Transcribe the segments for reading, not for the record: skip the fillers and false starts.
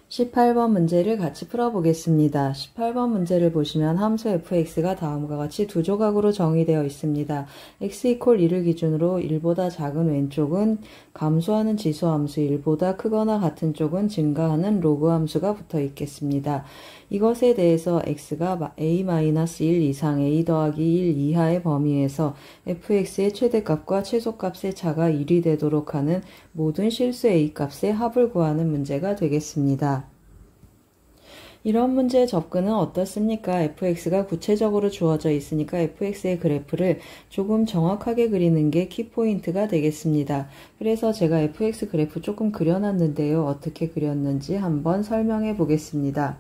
18번 문제를 같이 풀어보겠습니다. 18번 문제를 보시면 함수 fx가 다음과 같이 두 조각으로 정의되어 있습니다. x = 1을 기준으로 1보다 작은 왼쪽은 감소하는 지수 함수, 1보다 크거나 같은 쪽은 증가하는 로그 함수가 붙어 있겠습니다. 이것에 대해서 x가 a-1 이상 a 더하기 1 이하의 범위에서 fx의 최대값과 최소값의 차가 1이 되도록 하는 모든 실수 a 값의 합을 구하는 문제가 되겠습니다. 이런 문제의 접근은 어떻습니까? fx가 구체적으로 주어져 있으니까 fx의 그래프를 조금 정확하게 그리는 게 키포인트가 되겠습니다. 그래서 제가 fx 그래프 조금 그려놨는데요. 어떻게 그렸는지 한번 설명해 보겠습니다.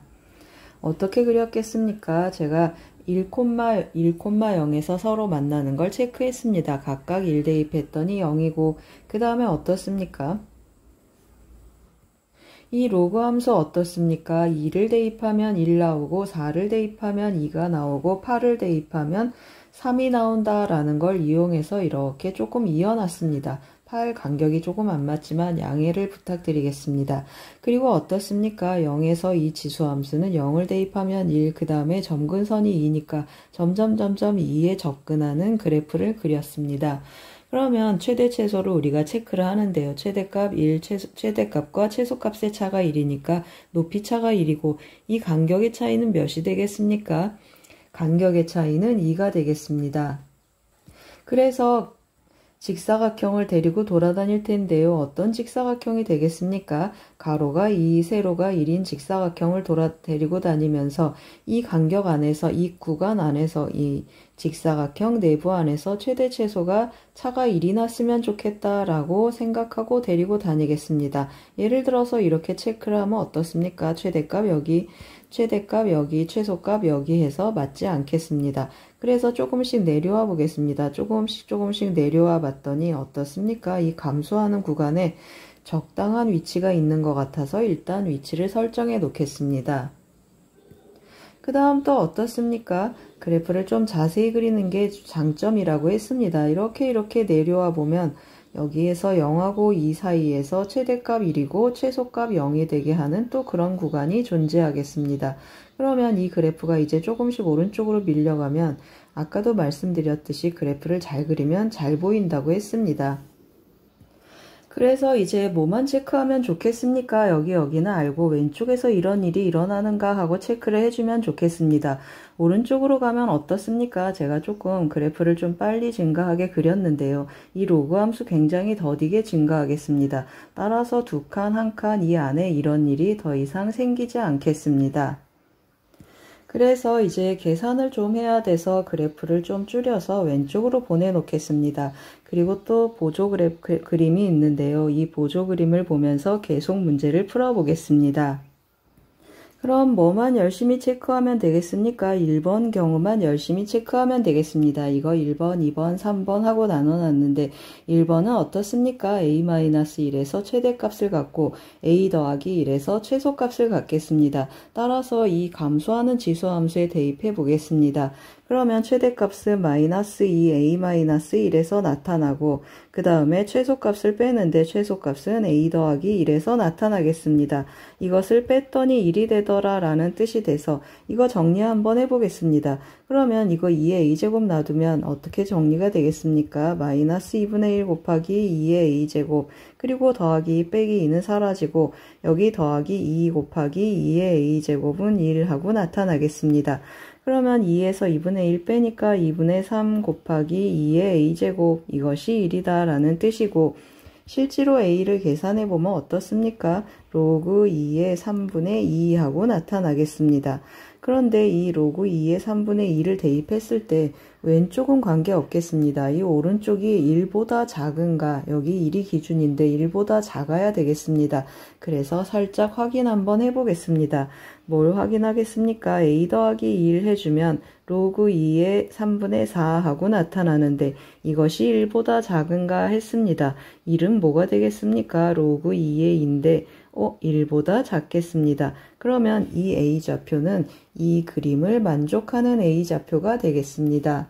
어떻게 그렸겠습니까? 제가 1,0에서 서로 만나는 걸 체크했습니다. 각각 1 대입했더니 0이고 그 다음에 어떻습니까? 이 로그 함수 어떻습니까? 2를 대입하면 1 나오고 4를 대입하면 2가 나오고 8을 대입하면 3이 나온다라는 걸 이용해서 이렇게 조금 이어놨습니다. 8 간격이 조금 안 맞지만 양해를 부탁드리겠습니다. 그리고 어떻습니까? 0에서 이 지수함수는 0을 대입하면 1, 그 다음에 점근선이 2니까 점점 2에 접근하는 그래프를 그렸습니다. 그러면 최대 최소를 우리가 체크를 하는데요. 최대값 1, 최대값과 최소값의 차가 1이니까 높이 차가 1이고 이 간격의 차이는 몇이 되겠습니까? 간격의 차이는 2가 되겠습니다. 그래서 직사각형을 데리고 돌아다닐 텐데요. 어떤 직사각형이 되겠습니까? 가로가 2, 세로가 1인 직사각형을 데리고 다니면서 이 간격 안에서, 이 구간 안에서, 이 직사각형 내부 안에서 최대 최소가 차가 1이 났으면 좋겠다라고 생각하고 데리고 다니겠습니다. 예를 들어서 이렇게 체크를 하면 어떻습니까? 최대값 여기, 최대값 여기, 최소값 여기 해서 맞지 않겠습니다. 그래서 조금씩 내려와 보겠습니다. 조금씩 내려와 봤더니 어떻습니까? 이 감소하는 구간에 적당한 위치가 있는 것 같아서 일단 위치를 설정해 놓겠습니다. 그 다음 또 어떻습니까? 그래프를 좀 자세히 그리는 게 장점이라고 했습니다. 이렇게 내려와 보면 여기에서 0하고 2 사이에서 최대값 1이고 최소값 0이 되게 하는 또 그런 구간이 존재하겠습니다. 그러면 이 그래프가 이제 조금씩 오른쪽으로 밀려가면 아까도 말씀드렸듯이 그래프를 잘 그리면 잘 보인다고 했습니다. 그래서 이제 뭐만 체크하면 좋겠습니까? 여기는 알고 왼쪽에서 이런 일이 일어나는가 하고 체크를 해주면 좋겠습니다. 오른쪽으로 가면 어떻습니까? 제가 조금 그래프를 좀 빨리 증가하게 그렸는데요. 이 로그 함수 굉장히 더디게 증가하겠습니다. 따라서 두 칸, 한 칸 이 안에 이런 일이 더 이상 생기지 않겠습니다. 그래서 이제 계산을 좀 해야 돼서 그래프를 좀 줄여서 왼쪽으로 보내놓겠습니다. 그리고 또 보조 그림이 있는데요. 이 보조 그림을 보면서 계속 문제를 풀어보겠습니다. 그럼 뭐만 열심히 체크하면 되겠습니까? 1번 경우만 열심히 체크하면 되겠습니다. 이거 1번, 2번, 3번 하고 나눠놨는데 1번은 어떻습니까? a-1에서 최대값을 갖고 a 더하기 1에서 최소값을 갖겠습니다. 따라서 이 감소하는 지수함수에 대입해 보겠습니다. 그러면 최대값은 -2 a-1에서 나타나고 그 다음에 최소값을 빼는데 최소값은 a 더하기 1에서 나타나겠습니다. 이것을 뺐더니 1이 되더라 라는 뜻이 돼서 이거 정리 한번 해보겠습니다. 그러면 이거 2의 a제곱 놔두면 어떻게 정리가 되겠습니까? -2분의 1 곱하기 2의 a제곱 그리고 더하기 2 빼기 2는 사라지고 여기 더하기 2 곱하기 2의 a제곱은 1하고 나타나겠습니다. 그러면 2에서 2분의 1 빼니까 2분의 3 곱하기 2의 a제곱 이것이 1이다 라는 뜻이고 실제로 a를 계산해 보면 어떻습니까? 로그 2의 3분의 2 하고 나타나겠습니다. 그런데 이 로그 2의 3분의 2를 대입했을 때 왼쪽은 관계없겠습니다. 이 오른쪽이 1보다 작은가 여기 1이 기준인데 1보다 작아야 되겠습니다. 그래서 살짝 확인 한번 해보겠습니다. 뭘 확인하겠습니까? a 더하기 2를 해주면 로그 2의 3분의 4 하고 나타나는데 이것이 1보다 작은가 했습니다. 1은 뭐가 되겠습니까? 로그 2의 2인데 1보다 작겠습니다. 그러면 이 A좌표는 이 그림을 만족하는 A좌표가 되겠습니다.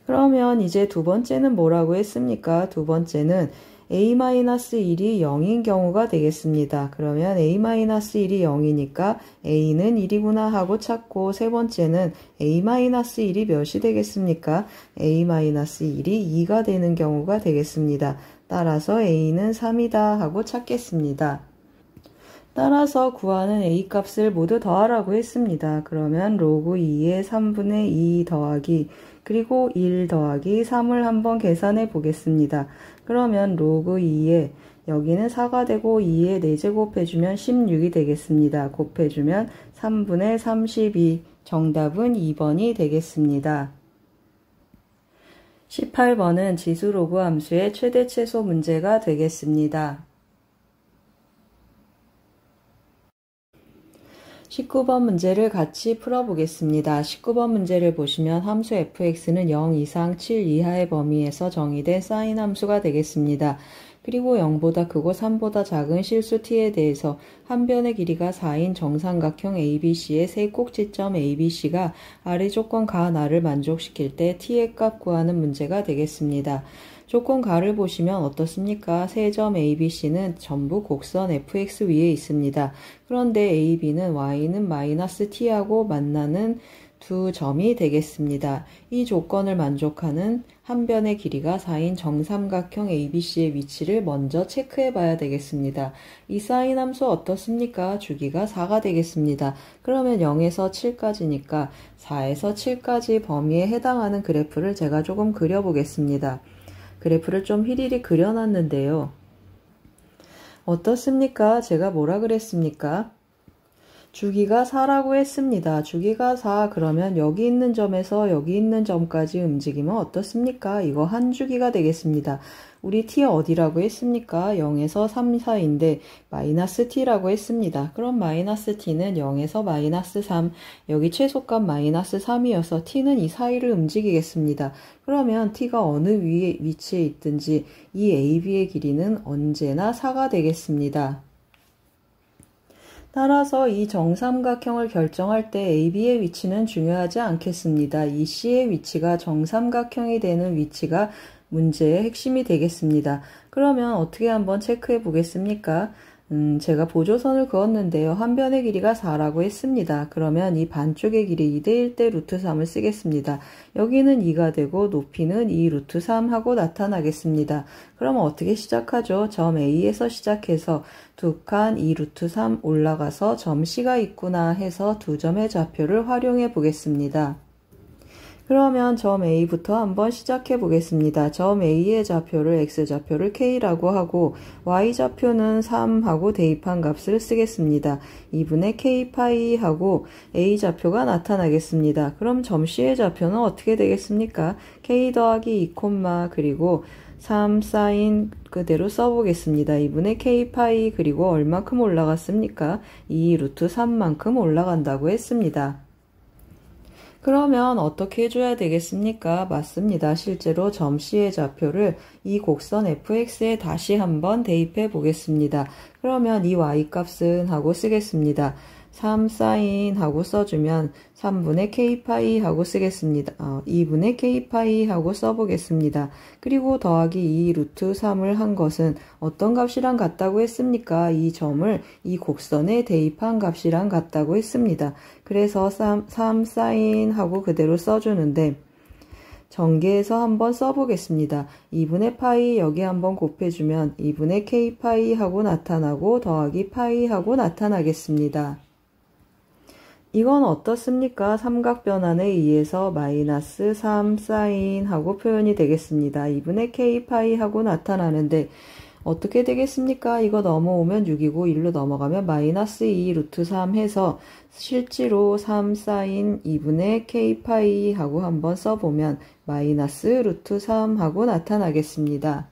그러면 이제 두 번째는 뭐라고 했습니까? 두 번째는 a-1이 0인 경우가 되겠습니다. 그러면 a-1이 0이니까 a는 1이구나 하고 찾고, 세 번째는 a-1이 몇이 되겠습니까? a-1이 2가 되는 경우가 되겠습니다. 따라서 a는 3이다 하고 찾겠습니다. 따라서 구하는 a 값을 모두 더하라고 했습니다. 그러면 로그 2의 3분의 2 더하기 그리고 1 더하기 3을 한번 계산해 보겠습니다. 그러면 로그 2에 여기는 4가 되고 2에 4제곱 해주면 16이 되겠습니다. 곱해주면 3분의 32, 정답은 2번이 되겠습니다. 18번은 지수 로그 함수의 최대 최소 문제가 되겠습니다. 19번 문제를 같이 풀어보겠습니다. 19번 문제를 보시면 함수 fx는 0 이상 7 이하의 범위에서 정의된 사인 함수가 되겠습니다. 그리고 0보다 크고 3보다 작은 실수 t에 대해서 한 변의 길이가 4인 정삼각형 ABC의 세 꼭지점 ABC가 아래 조건 가 나를 만족시킬 때 t의 값 구하는 문제가 되겠습니다. 조건 가를 보시면 어떻습니까? 세 점 ABC는 전부 곡선 fx 위에 있습니다. 그런데 AB는 y는 마이너스 t하고 만나는 두 점이 되겠습니다. 이 조건을 만족하는 한 변의 길이가 4인 정삼각형 ABC의 위치를 먼저 체크해 봐야 되겠습니다. 이 사인 함수 어떻습니까? 주기가 4가 되겠습니다. 그러면 0에서 7까지니까 4에서 7까지 범위에 해당하는 그래프를 제가 조금 그려보겠습니다. 그래프를 좀 휘리리 그려놨는데요. 어떻습니까? 제가 뭐라 그랬습니까? 주기가 4라고 했습니다. 주기가 4 그러면 여기 있는 점에서 여기 있는 점까지 움직이면 어떻습니까? 이거 한 주기가 되겠습니다. 우리 t 어디라고 했습니까? 0에서 3 사이인데 마이너스 t라고 했습니다. 그럼 마이너스 t는 0에서 마이너스 3, 여기 최소값 마이너스 3이어서 t는 이 사이를 움직이겠습니다. 그러면 t가 어느 위치에 있든지 이 AB의 길이는 언제나 4가 되겠습니다. 따라서 이 정삼각형을 결정할 때 AB의 위치는 중요하지 않겠습니다. 이 C의 위치가 정삼각형이 되는 위치가 문제의 핵심이 되겠습니다. 그러면 어떻게 한번 체크해 보겠습니까? 제가 보조선을 그었는데요. 한 변의 길이가 4라고 했습니다. 그러면 이 반쪽의 길이 2대 1대 루트 3을 쓰겠습니다. 여기는 2가 되고 높이는 2 루트 3 하고 나타나겠습니다. 그러면 어떻게 시작하죠? 점 A에서 시작해서 두 칸 2 루트 3 올라가서 점 C가 있구나 해서 두 점의 좌표를 활용해 보겠습니다. 그러면 점 A부터 한번 시작해 보겠습니다. 점 A의 좌표를 X좌표를 K라고 하고 Y좌표는 3하고 대입한 값을 쓰겠습니다. 2분의 K파이 하고 A좌표가 나타나겠습니다. 그럼 점 C의 좌표는 어떻게 되겠습니까? K 더하기 2 그리고 3 사인 그대로 써보겠습니다. 2분의 K파이 그리고 얼마큼 올라갔습니까? 2 루트 3만큼 올라간다고 했습니다. 그러면 어떻게 해줘야 되겠습니까? 맞습니다. 실제로 점 C의 좌표를 이 곡선 fx에 다시 한번 대입해 보겠습니다. 그러면 이 y값은 하고 쓰겠습니다. 3 사인 하고 써주면 3분의 k파이 하고 쓰겠습니다. 2분의 k파이 하고 써보겠습니다. 그리고 더하기 2 루트 3을 한 것은 어떤 값이랑 같다고 했습니까? 이 점을 이 곡선에 대입한 값이랑 같다고 했습니다. 그래서 3 사인 하고 그대로 써주는데 전개해서 한번 써보겠습니다. 2분의 파이 여기 한번 곱해주면 2분의 k파이 하고 나타나고 더하기 파이 하고 나타나겠습니다. 이건 어떻습니까? 삼각변환에 의해서 마이너스 3 사인 하고 표현이 되겠습니다. 2분의 k파이 하고 나타나는데 어떻게 되겠습니까? 이거 넘어오면 6이고 1로 넘어가면 마이너스 2 루트 3 해서 실제로 3 사인 2분의 k파이 하고 한번 써보면 마이너스 루트 3 하고 나타나겠습니다.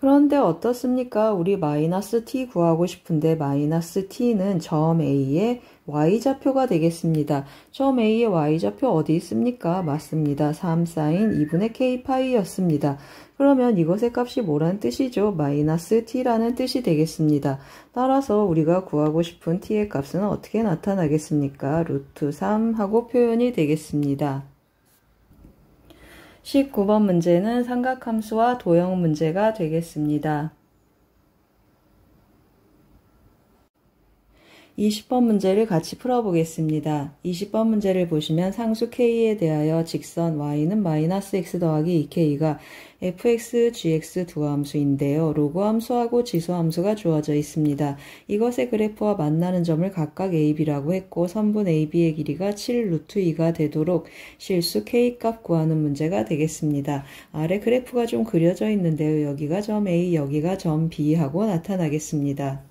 그런데 어떻습니까? 우리 마이너스 t 구하고 싶은데 마이너스 t는 점 A의 y좌표가 되겠습니다. 점 A의 y좌표 어디 있습니까? 맞습니다. 3 사인 2분의 k파이였습니다. 그러면 이것의 값이 뭐란 뜻이죠? 마이너스 t라는 뜻이 되겠습니다. 따라서 우리가 구하고 싶은 t의 값은 어떻게 나타나겠습니까? 루트 3 하고 표현이 되겠습니다. 19번 문제는 삼각함수와 도형 문제가 되겠습니다. 20번 문제를 같이 풀어보겠습니다. 20번 문제를 보시면 상수 k에 대하여 직선 y는 마이너스 x 더하기 2k가 fx, gx 두 함수인데요. 로그 함수하고 지수 함수가 주어져 있습니다. 이것의 그래프와 만나는 점을 각각 a, b라고 했고 선분 a, b의 길이가 7 루트 2가 되도록 실수 k 값 구하는 문제가 되겠습니다. 아래 그래프가 좀 그려져 있는데요. 여기가 점 a, 여기가 점 b 하고 나타나겠습니다.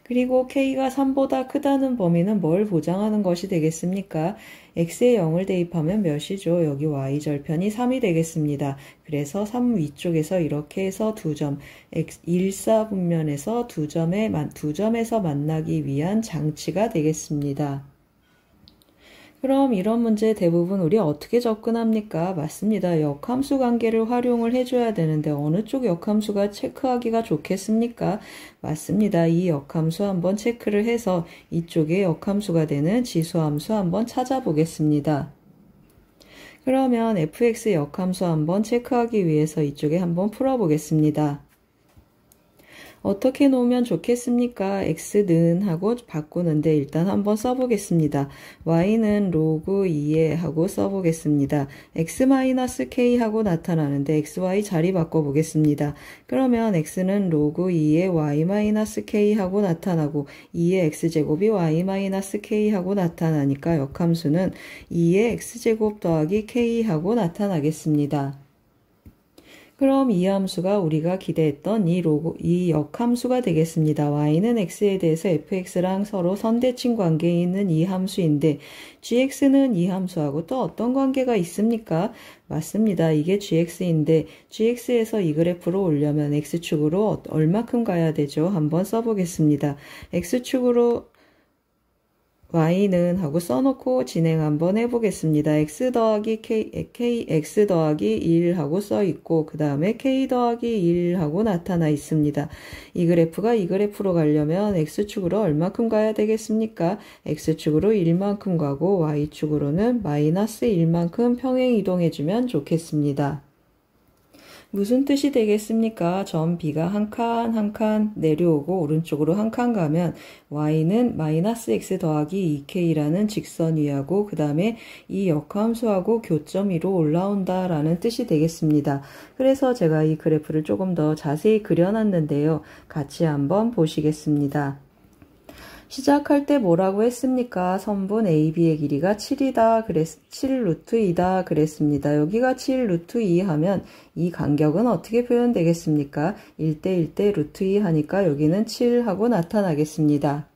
그리고 k가 3보다 크다는 범위는 뭘 보장하는 것이 되겠습니까? x에 0을 대입하면 몇이죠? 여기 y절편이 3이 되겠습니다. 그래서 3 위쪽에서 이렇게 해서 두 점, 1사분면에서 두 점에서 만나기 위한 장치가 되겠습니다. 그럼 이런 문제 대부분 우리 어떻게 접근합니까? 맞습니다. 역함수 관계를 활용을 해줘야 되는데 어느 쪽 역함수가 체크하기가 좋겠습니까? 맞습니다. 이 역함수 한번 체크를 해서 이쪽에 역함수가 되는 지수함수 한번 찾아보겠습니다. 그러면 fx 역함수 한번 체크하기 위해서 이쪽에 한번 풀어보겠습니다. 어떻게 놓으면 좋겠습니까? x는 하고 바꾸는데 일단 한번 써보겠습니다. y는 로그 2에 하고 써보겠습니다. x-k 하고 나타나는데 xy 자리 바꿔보겠습니다. 그러면 x는 로그 2에 y-k 하고 나타나고 2의 x제곱이 y-k 하고 나타나니까 역함수는 2의 x제곱 더하기 k 하고 나타나겠습니다. 그럼 이 함수가 우리가 기대했던 이 역함수가 되겠습니다. y는 x에 대해서 fx랑 서로 선대칭 관계에 있는 이 함수인데 gx는 이 함수하고 또 어떤 관계가 있습니까? 맞습니다. 이게 gx인데 gx에서 이 그래프로 오려면 x축으로 얼마큼 가야 되죠? 한번 써보겠습니다. x축으로 y는 하고 써놓고 진행 한번 해보겠습니다. x 더하기 x 더하기 1 하고 써있고 그 다음에 k 더하기 1 하고 나타나 있습니다. 이 그래프가 이 그래프로 가려면 x축으로 얼마큼 가야 되겠습니까? x축으로 1만큼 가고 y축으로는 마이너스 1만큼 평행 이동해주면 좋겠습니다. 무슨 뜻이 되겠습니까? 점 B가 한 칸 내려오고 오른쪽으로 한 칸 가면 y는 마이너스 x 더하기 2k라는 직선 위하고 그 다음에 이 역함수하고 교점 위로 올라온다 라는 뜻이 되겠습니다. 그래서 제가 이 그래프를 조금 더 자세히 그려놨는데요. 같이 한번 보시겠습니다. 시작할 때 뭐라고 했습니까? 선분 AB의 길이가 7이다. 7 루트 2다. 그랬습니다. 여기가 7 루트 2 하면 이 간격은 어떻게 표현되겠습니까? 1대 1대 루트 2 하니까 여기는 7 하고 나타나겠습니다.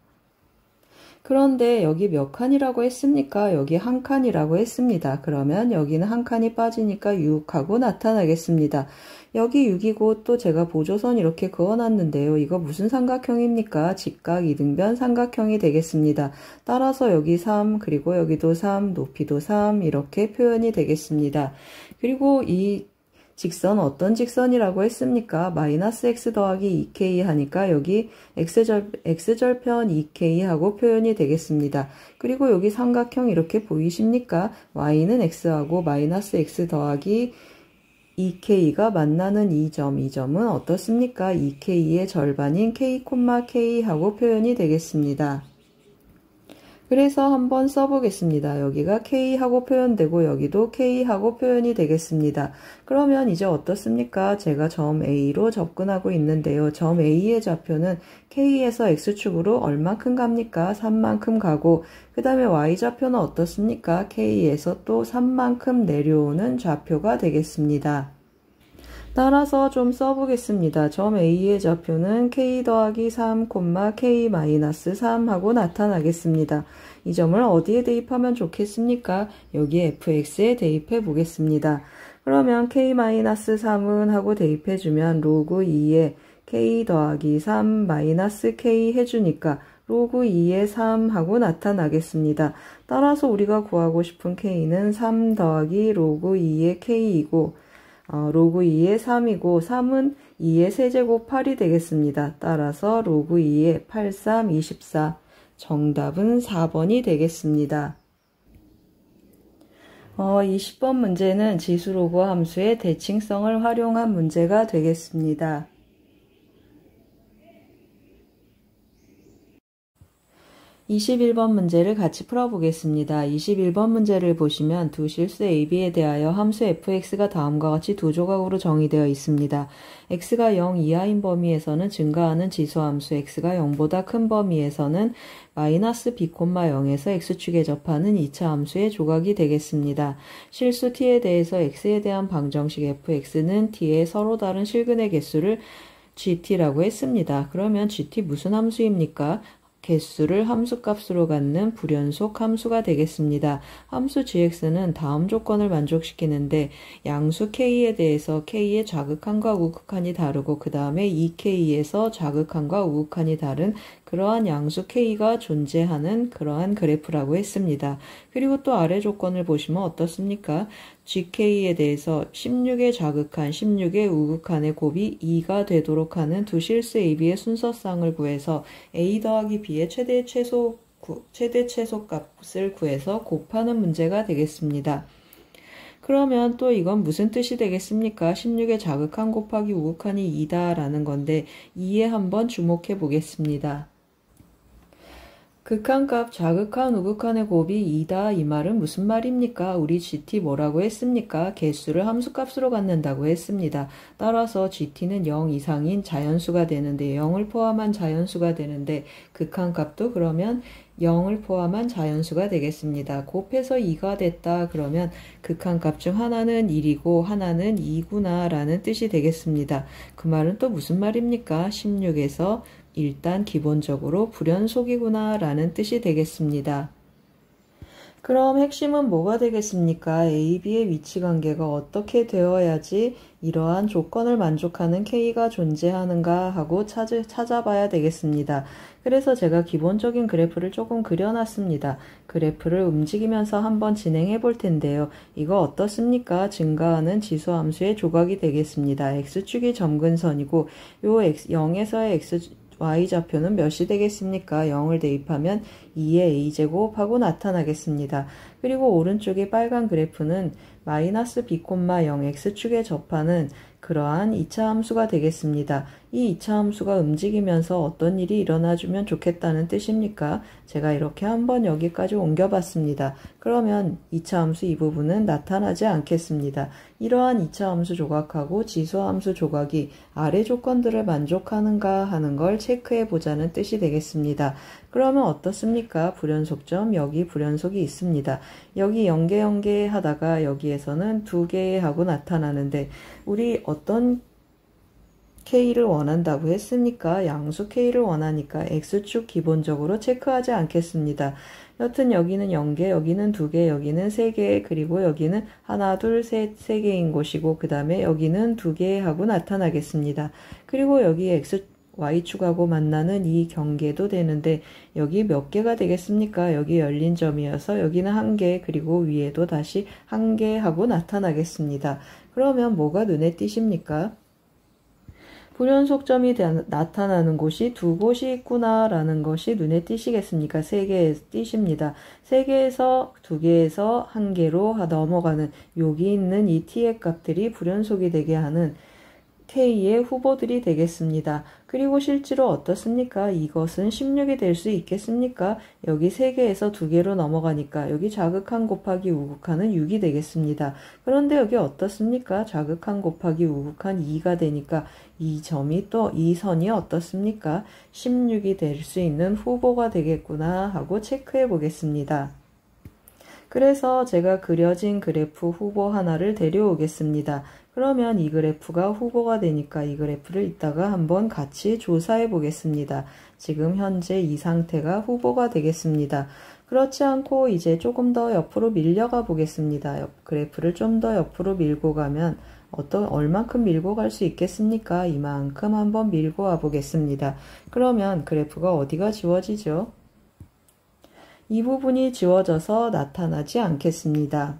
그런데 여기 몇 칸이라고 했습니까? 여기 한 칸이라고 했습니다. 그러면 여기는 한 칸이 빠지니까 6 하고 나타나겠습니다. 여기 6이고 또 제가 보조선 이렇게 그어놨는데요. 이거 무슨 삼각형입니까? 직각 이등변 삼각형이 되겠습니다. 따라서 여기 3 그리고 여기도 3 높이도 3 이렇게 표현이 되겠습니다. 그리고 이 직선 어떤 직선이라고 했습니까? 마이너스 x 더하기 2k 하니까 여기 x절편 2k 하고 표현이 되겠습니다. 그리고 여기 삼각형 이렇게 보이십니까? y는 x하고 마이너스 x 더하기 2k가 만나는 이 점은 어떻습니까? 2k의 절반인 k, k 하고 표현이 되겠습니다. 그래서 한번 써보겠습니다. 여기가 K하고 표현되고 여기도 K하고 표현이 되겠습니다. 그러면 이제 어떻습니까? 제가 점 A로 접근하고 있는데요. 점 A의 좌표는 K에서 X축으로 얼만큼 갑니까? 3만큼 가고 그 다음에 Y좌표는 어떻습니까? K에서 또 3만큼 내려오는 좌표가 되겠습니다. 따라서 좀 써보겠습니다. 점 A의 좌표는 K 더하기 3, K 마이너스 3 하고 나타나겠습니다. 이 점을 어디에 대입하면 좋겠습니까? 여기 fx에 대입해 보겠습니다. 그러면 K 마이너스 3은 하고 대입해주면 로그 2에 K 더하기 3 마이너스 K 해주니까 로그 2에 3 하고 나타나겠습니다. 따라서 우리가 구하고 싶은 K는 3 더하기 로그 2의 K이고 로그 2의 3이고 3은 2의 세제곱 8이 되겠습니다. 따라서 로그 2의 8, 3, 24 정답은 4번이 되겠습니다. 20번 문제는 지수로그 함수의 대칭성을 활용한 문제가 되겠습니다. 21번 문제를 같이 풀어보겠습니다. 21번 문제를 보시면 두 실수 AB에 대하여 함수 fx가 다음과 같이 두 조각으로 정의되어 있습니다. x가 0 이하인 범위에서는 증가하는 지수함수 x가 0보다 큰 범위에서는 마이너스 b, 0에서 x축에 접하는 2차 함수의 조각이 되겠습니다. 실수 t에 대해서 x에 대한 방정식 fx는 t의 서로 다른 실근의 개수를 gt라고 했습니다. 그러면 gt 무슨 함수입니까? 개수를 함수값으로 갖는 불연속 함수가 되겠습니다. 함수 gx는 다음 조건을 만족시키는데 양수 k에 대해서 k의 좌극한과 우극한이 다르고 그 다음에 이 k에서 좌극한과 우극한이 다른 그러한 양수 k가 존재하는 그러한 그래프라고 했습니다. 그리고 또 아래 조건을 보시면 어떻습니까? gk에 대해서 16의 좌극한, 16의 우극한의 곱이 2가 되도록 하는 두 실수 AB의 순서쌍을 구해서 a 더하기 b의 최대 최소값을 구해서 곱하는 문제가 되겠습니다. 그러면 또 이건 무슨 뜻이 되겠습니까? 16의 좌극한 곱하기 우극한이 2다라는 건데 2에 한번 주목해 보겠습니다. 극한값 좌극한 우극한의 곱이 2다 이 말은 무슨 말입니까? 우리 gt 뭐라고 했습니까? 개수를 함수값으로 갖는다고 했습니다. 따라서 gt는 0 이상인 자연수가 되는데 0을 포함한 자연수가 되는데 극한값도 그러면 0을 포함한 자연수가 되겠습니다. 곱해서 2가 됐다 그러면 극한값 중 하나는 1이고 하나는 2구나 라는 뜻이 되겠습니다. 그 말은 또 무슨 말입니까? 16에서 일단 기본적으로 불연속이구나 라는 뜻이 되겠습니다. 그럼 핵심은 뭐가 되겠습니까? A, B의 위치관계가 어떻게 되어야지 이러한 조건을 만족하는 K가 존재하는가 하고 찾아봐야 되겠습니다. 그래서 제가 기본적인 그래프를 조금 그려놨습니다. 그래프를 움직이면서 한번 진행해 볼 텐데요. 이거 어떻습니까? 증가하는 지수함수의 조각이 되겠습니다. X축이 점근선이고 요 0에서의 y좌표는 몇이 되겠습니까? 0을 대입하면 2의 a제곱하고 나타나겠습니다. 그리고 오른쪽의 빨간 그래프는 마이너스 b, 0 x축에 접하는 그러한 2차 함수가 되겠습니다. 이 2차 함수가 움직이면서 어떤 일이 일어나주면 좋겠다는 뜻입니까? 제가 이렇게 한번 여기까지 옮겨봤습니다. 그러면 2차 함수 이 부분은 나타나지 않겠습니다. 이러한 2차 함수 조각하고 지수 함수 조각이 아래 조건들을 만족하는가 하는 걸 체크해 보자는 뜻이 되겠습니다. 그러면 어떻습니까? 불연속점 여기 불연속이 있습니다. 여기 연계 하다가 여기에서는 2개 하고 나타나는데 우리 어떤 K를 원한다고 했습니까? 양수 K를 원하니까 X축 기본적으로 체크하지 않겠습니다. 여튼 여기는 0개, 여기는 2개, 여기는 3개, 그리고 여기는 하나, 둘, 셋, 3개인 곳이고 그 다음에 여기는 2개 하고 나타나겠습니다. 그리고 여기 Y축하고 만나는 이 경계도 되는데 여기 몇 개가 되겠습니까? 여기 열린 점이어서 여기는 1개, 그리고 위에도 다시 1개 하고 나타나겠습니다. 그러면 뭐가 눈에 띄십니까? 불연속점이 나타나는 곳이 2곳이 있구나라는 것이 눈에 띄시겠습니까? 3개 띄십니다. 3개에서 2개에서 1개로 넘어가는 여기 있는 이 t의 값들이 불연속이 되게 하는 K의 후보들이 되겠습니다. 그리고 실제로 어떻습니까? 이것은 16이 될 수 있겠습니까? 여기 3개에서 2개로 넘어가니까 여기 좌극한 곱하기 우극한은 6이 되겠습니다. 그런데 여기 어떻습니까? 좌극한 곱하기 우극한 2가 되니까 이 점이 또 이 선이 어떻습니까? 16이 될 수 있는 후보가 되겠구나 하고 체크해 보겠습니다. 그래서 제가 그려진 그래프 후보 하나를 데려오겠습니다. 그러면 이 그래프가 후보가 되니까 이 그래프를 이따가 한번 같이 조사해 보겠습니다. 지금 현재 이 상태가 후보가 되겠습니다. 그렇지 않고 이제 조금 더 옆으로 밀려가 보겠습니다. 그래프를 좀 더 옆으로 밀고 가면 얼만큼 밀고 갈 수 있겠습니까? 이만큼 한번 밀고 와 보겠습니다. 그러면 그래프가 어디가 지워지죠? 이 부분이 지워져서 나타나지 않겠습니다.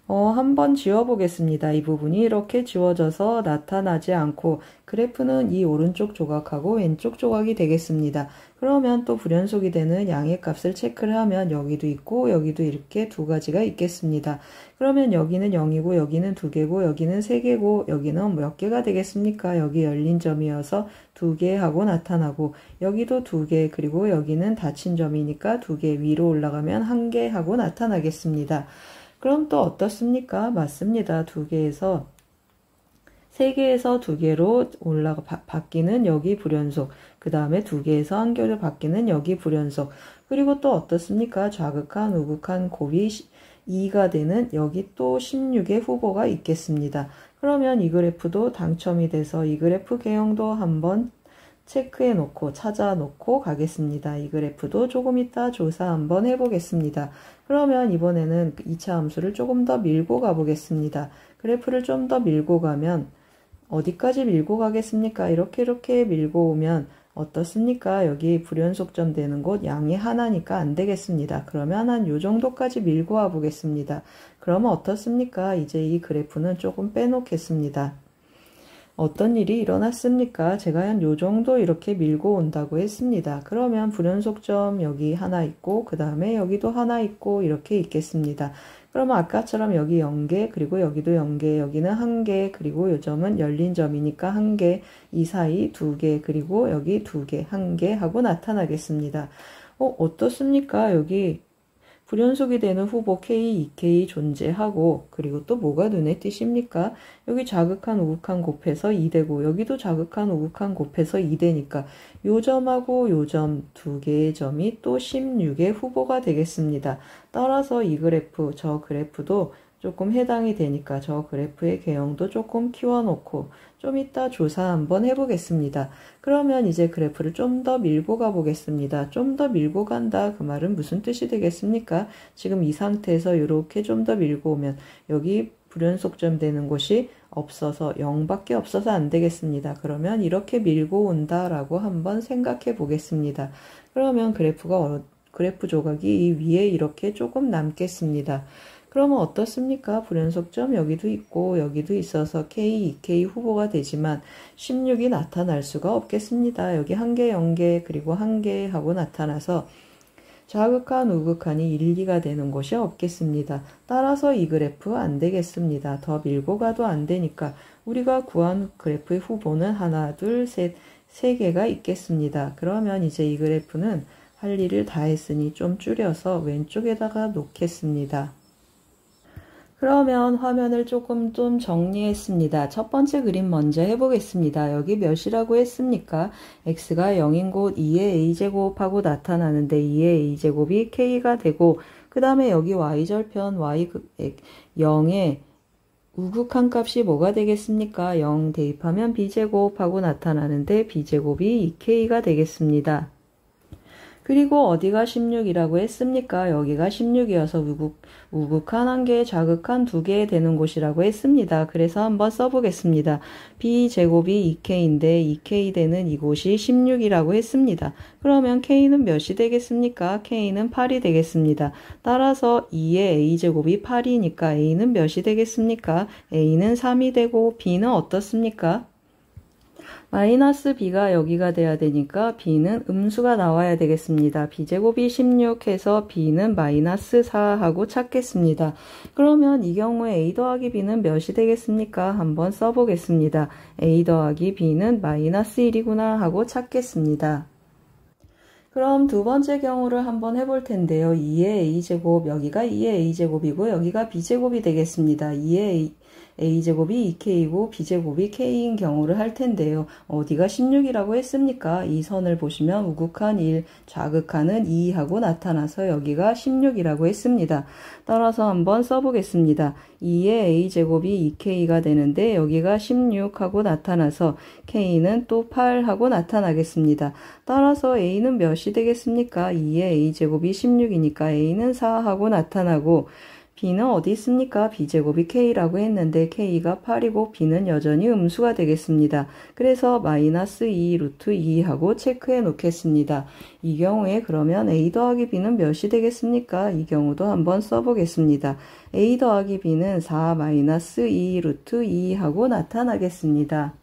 한번 지워보겠습니다. 이 부분이 이렇게 지워져서 나타나지 않고 그래프는 이 오른쪽 조각하고 왼쪽 조각이 되겠습니다. 그러면 또 불연속이 되는 양의 값을 체크를 하면 여기도 있고 여기도 이렇게 두 가지가 있겠습니다. 그러면 여기는 0이고 여기는 2개고 여기는 3개고 여기는 몇 개가 되겠습니까? 여기 열린 점이어서 2개 하고 나타나고 여기도 2개 그리고 여기는 닫힌 점이니까 2개 위로 올라가면 1개 하고 나타나겠습니다. 그럼 또 어떻습니까? 맞습니다. 2개에서 3개에서 2개로 바뀌는 여기 불연속, 그 다음에 2개에서 1개로 바뀌는 여기 불연속, 그리고 또 어떻습니까? 좌극한, 우극한 곱이 2가 되는 여기 또 16의 후보가 있겠습니다. 그러면 이 그래프도 당첨이 돼서 이 그래프 개형도 한번 체크해 놓고 찾아 놓고 가겠습니다. 이 그래프도 조금 이따 조사 한번 해보겠습니다. 그러면 이번에는 2차 함수를 조금 더 밀고 가보겠습니다. 그래프를 좀 더 밀고 가면 어디까지 밀고 가겠습니까? 이렇게 밀고 오면 어떻습니까? 여기 불연속점 되는 곳 양이 하나니까 안 되겠습니다. 그러면 한 요 정도까지 밀고 와 보겠습니다. 그러면 어떻습니까? 이제 이 그래프는 조금 빼놓겠습니다. 어떤 일이 일어났습니까? 제가 한 요 정도 이렇게 밀고 온다고 했습니다. 그러면 불연속점 여기 하나 있고 그 다음에 여기도 하나 있고 이렇게 있겠습니다. 그러면 아까처럼 여기 0개 그리고 여기도 0개 여기는 1개 그리고 요 점은 열린 점이니까 1개 이 사이 2개 그리고 여기 2개 1개 하고 나타나겠습니다. 어떻습니까? 여기 불연속이 되는 후보 K, 2K 존재하고 그리고 또 뭐가 눈에 띄십니까? 여기 자극한 우극한 곱해서 2되고 여기도 자극한 우극한 곱해서 2되니까 요 점하고 요 점 두 개의 점이 또 16의 후보가 되겠습니다. 따라서 이 그래프, 저 그래프도 조금 해당이 되니까 저 그래프의 개형도 조금 키워놓고 좀 이따 조사 한번 해보겠습니다. 그러면 이제 그래프를 좀 더 밀고 가보겠습니다. 좀 더 밀고 간다. 그 말은 무슨 뜻이 되겠습니까? 지금 이 상태에서 이렇게 좀 더 밀고 오면 여기 불연속점 되는 곳이 없어서 0밖에 없어서 안 되겠습니다. 그러면 이렇게 밀고 온다라고 한번 생각해 보겠습니다. 그러면 그래프 조각이 이 위에 이렇게 조금 남겠습니다. 그러면 어떻습니까? 불연속점 여기도 있고 여기도 있어서 K, 2K 후보가 되지만 16이 나타날 수가 없겠습니다. 여기 1개, 0개 그리고 1개 하고 나타나서 좌극한, 우극한이 1, 2가 되는 곳이 없겠습니다. 따라서 이 그래프 안 되겠습니다. 더 밀고 가도 안 되니까 우리가 구한 그래프의 후보는 하나, 둘, 셋, 3개가 있겠습니다. 그러면 이제 이 그래프는 할 일을 다 했으니 좀 줄여서 왼쪽에다가 놓겠습니다. 그러면 화면을 조금 좀 정리했습니다. 첫 번째 그림 먼저 해보겠습니다. 여기 몇이라고 했습니까? x가 0인 곳 2의 a제곱하고 나타나는데 2의 a제곱이 k가 되고 그 다음에 여기 y절편 y 0의 우극한 값이 뭐가 되겠습니까? 0 대입하면 b제곱하고 나타나는데 b제곱이 2k가 되겠습니다. 그리고 어디가 16이라고 했습니까? 여기가 16이어서 우극한 1개, 자극한 2개 되는 곳이라고 했습니다. 그래서 한번 써보겠습니다. b제곱이 2k인데 2k 되는 이곳이 16이라고 했습니다. 그러면 k는 몇이 되겠습니까? k는 8이 되겠습니다. 따라서 2의 a제곱이 8이니까 a는 몇이 되겠습니까? a는 3이 되고 b는 어떻습니까? 마이너스 b가 여기가 돼야 되니까 b는 음수가 나와야 되겠습니다. b제곱이 16 해서 b는 마이너스 4 하고 찾겠습니다. 그러면 이 경우에 a 더하기 b는 몇이 되겠습니까? 한번 써보겠습니다. a 더하기 b는 마이너스 1이구나 하고 찾겠습니다. 그럼 두 번째 경우를 한번 해볼 텐데요. 2의 a제곱, 여기가 2의 a제곱이고 여기가 b제곱이 되겠습니다. 2의 a제곱이 2k이고 b제곱이 k인 경우를 할 텐데요. 어디가 16이라고 했습니까? 이 선을 보시면 우극한 1, 좌극한은 2 하고 나타나서 여기가 16이라고 했습니다. 따라서 한번 써보겠습니다. 2의 a제곱이 2k가 되는데 여기가 16 하고 나타나서 k는 또 8 하고 나타나겠습니다. 따라서 a는 몇이 되겠습니까? 2의 a제곱이 16이니까 a는 4 하고 나타나고 b는 어디 있습니까? b제곱이 k라고 했는데 k가 8이고 b는 여전히 음수가 되겠습니다. 그래서 마이너스 2 루트 2 하고 체크해 놓겠습니다. 이 경우에 그러면 a 더하기 b는 몇이 되겠습니까? 이 경우도 한번 써보겠습니다. a 더하기 b는 4 마이너스 2 루트 2 하고 나타나겠습니다.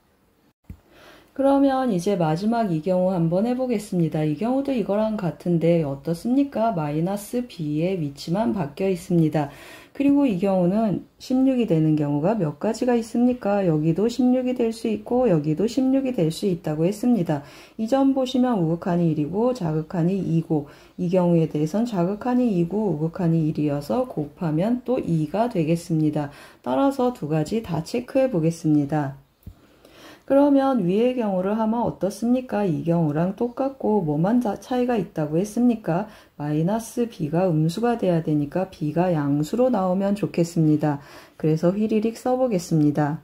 그러면 이제 마지막 이 경우 한번 해보겠습니다. 이 경우도 이거랑 같은데 어떻습니까? 마이너스 b의 위치만 바뀌어 있습니다. 그리고 이 경우는 16이 되는 경우가 몇 가지가 있습니까? 여기도 16이 될 수 있고 여기도 16이 될 수 있다고 했습니다. 이 점 보시면 우극한이 1이고 자극한이 2고 이 경우에 대해선 자극한이 2고 우극한이 1이어서 곱하면 또 2가 되겠습니다. 따라서 두 가지 다 체크해 보겠습니다. 그러면 위의 경우를 하면 어떻습니까? 이 경우랑 똑같고 뭐만 차이가 있다고 했습니까? 마이너스 b가 음수가 돼야 되니까 b가 양수로 나오면 좋겠습니다. 그래서 휘리릭 써보겠습니다.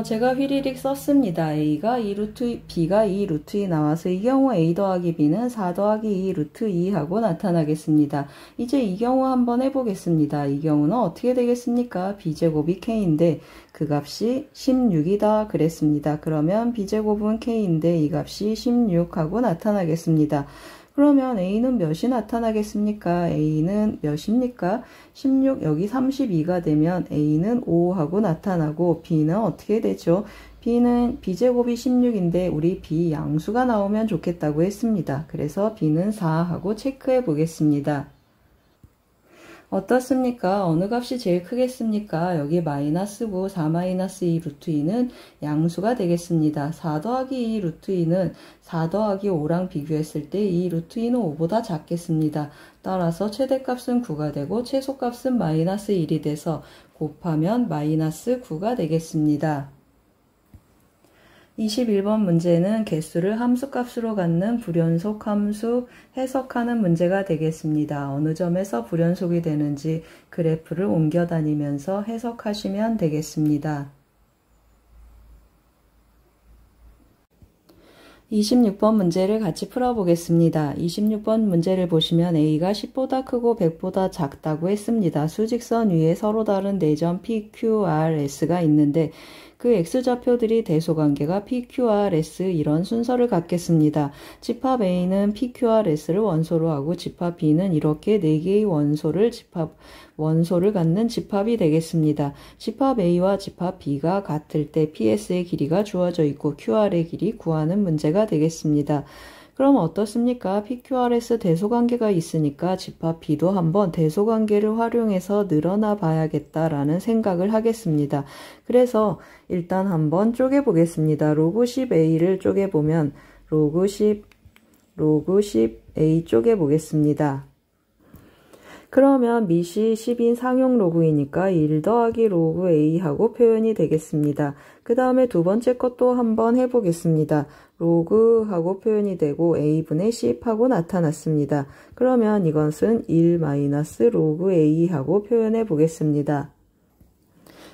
제가 휘리릭 썼습니다. a가 2루트, b가 2루트 2 나와서 이 경우 a 더하기 b는 4 더하기 2 루트 2 하고 나타나겠습니다. 이제 이 경우 한번 해보겠습니다. 이 경우는 어떻게 되겠습니까? b제곱이 k인데 그 값이 16이다 그랬습니다. 그러면 b제곱은 k인데 이 값이 16 하고 나타나겠습니다. 그러면 a는 몇이 나타나겠습니까? a는 몇입니까? 16, 여기 32가 되면 a는 5 하고 나타나고 b는 어떻게 되죠? b는 b제곱이 16인데 우리 b 양수가 나오면 좋겠다고 했습니다. 그래서 b는 4 하고 체크해 보겠습니다. 어떻습니까? 어느 값이 제일 크겠습니까? 여기 마이너스고 4 마이너스 2 루트 2는 양수가 되겠습니다. 4 더하기 2 루트 2는 4 더하기 5랑 비교했을 때 이 루트 2는 5보다 작겠습니다. 따라서 최대값은 9가 되고 최소값은 마이너스 1이 돼서 곱하면 마이너스 9가 되겠습니다. 21번 문제는 개수를 함수값으로 갖는 불연속 함수 해석하는 문제가 되겠습니다. 어느 점에서 불연속이 되는지 그래프를 옮겨 다니면서 해석하시면 되겠습니다. 26번 문제를 같이 풀어보겠습니다. 26번 문제를 보시면 a가 10보다 크고 100보다 작다고 했습니다. 수직선 위에 서로 다른 네점 PQRS가 있는데 그 x좌표들이 대소관계가 PQRS 이런 순서를 갖겠습니다. 집합 A는 PQRS를 원소로 하고 집합 B는 이렇게 4개의 원소를 갖는 집합이 되겠습니다. 집합 A와 집합 B가 같을 때 PS의 길이가 주어져 있고 QR의 길이 구하는 문제가 되겠습니다. 그럼 어떻습니까? PQRS 대소관계가 있으니까 집합 B도 한번 대소관계를 활용해서 늘어나 봐야겠다라는 생각을 하겠습니다. 그래서 일단 한번 쪼개보겠습니다. 로그 10A를 쪼개보면 로그 10A 쪼개보겠습니다. 그러면 밑이 10인 상용 로그이니까 1 더하기 로그 A하고 표현이 되겠습니다. 그 다음에 두 번째 것도 한번 해보겠습니다. 로그하고 표현이 되고 A분의 10하고 나타났습니다. 그러면 이것은 1 마이너스 로그 A하고 표현해 보겠습니다.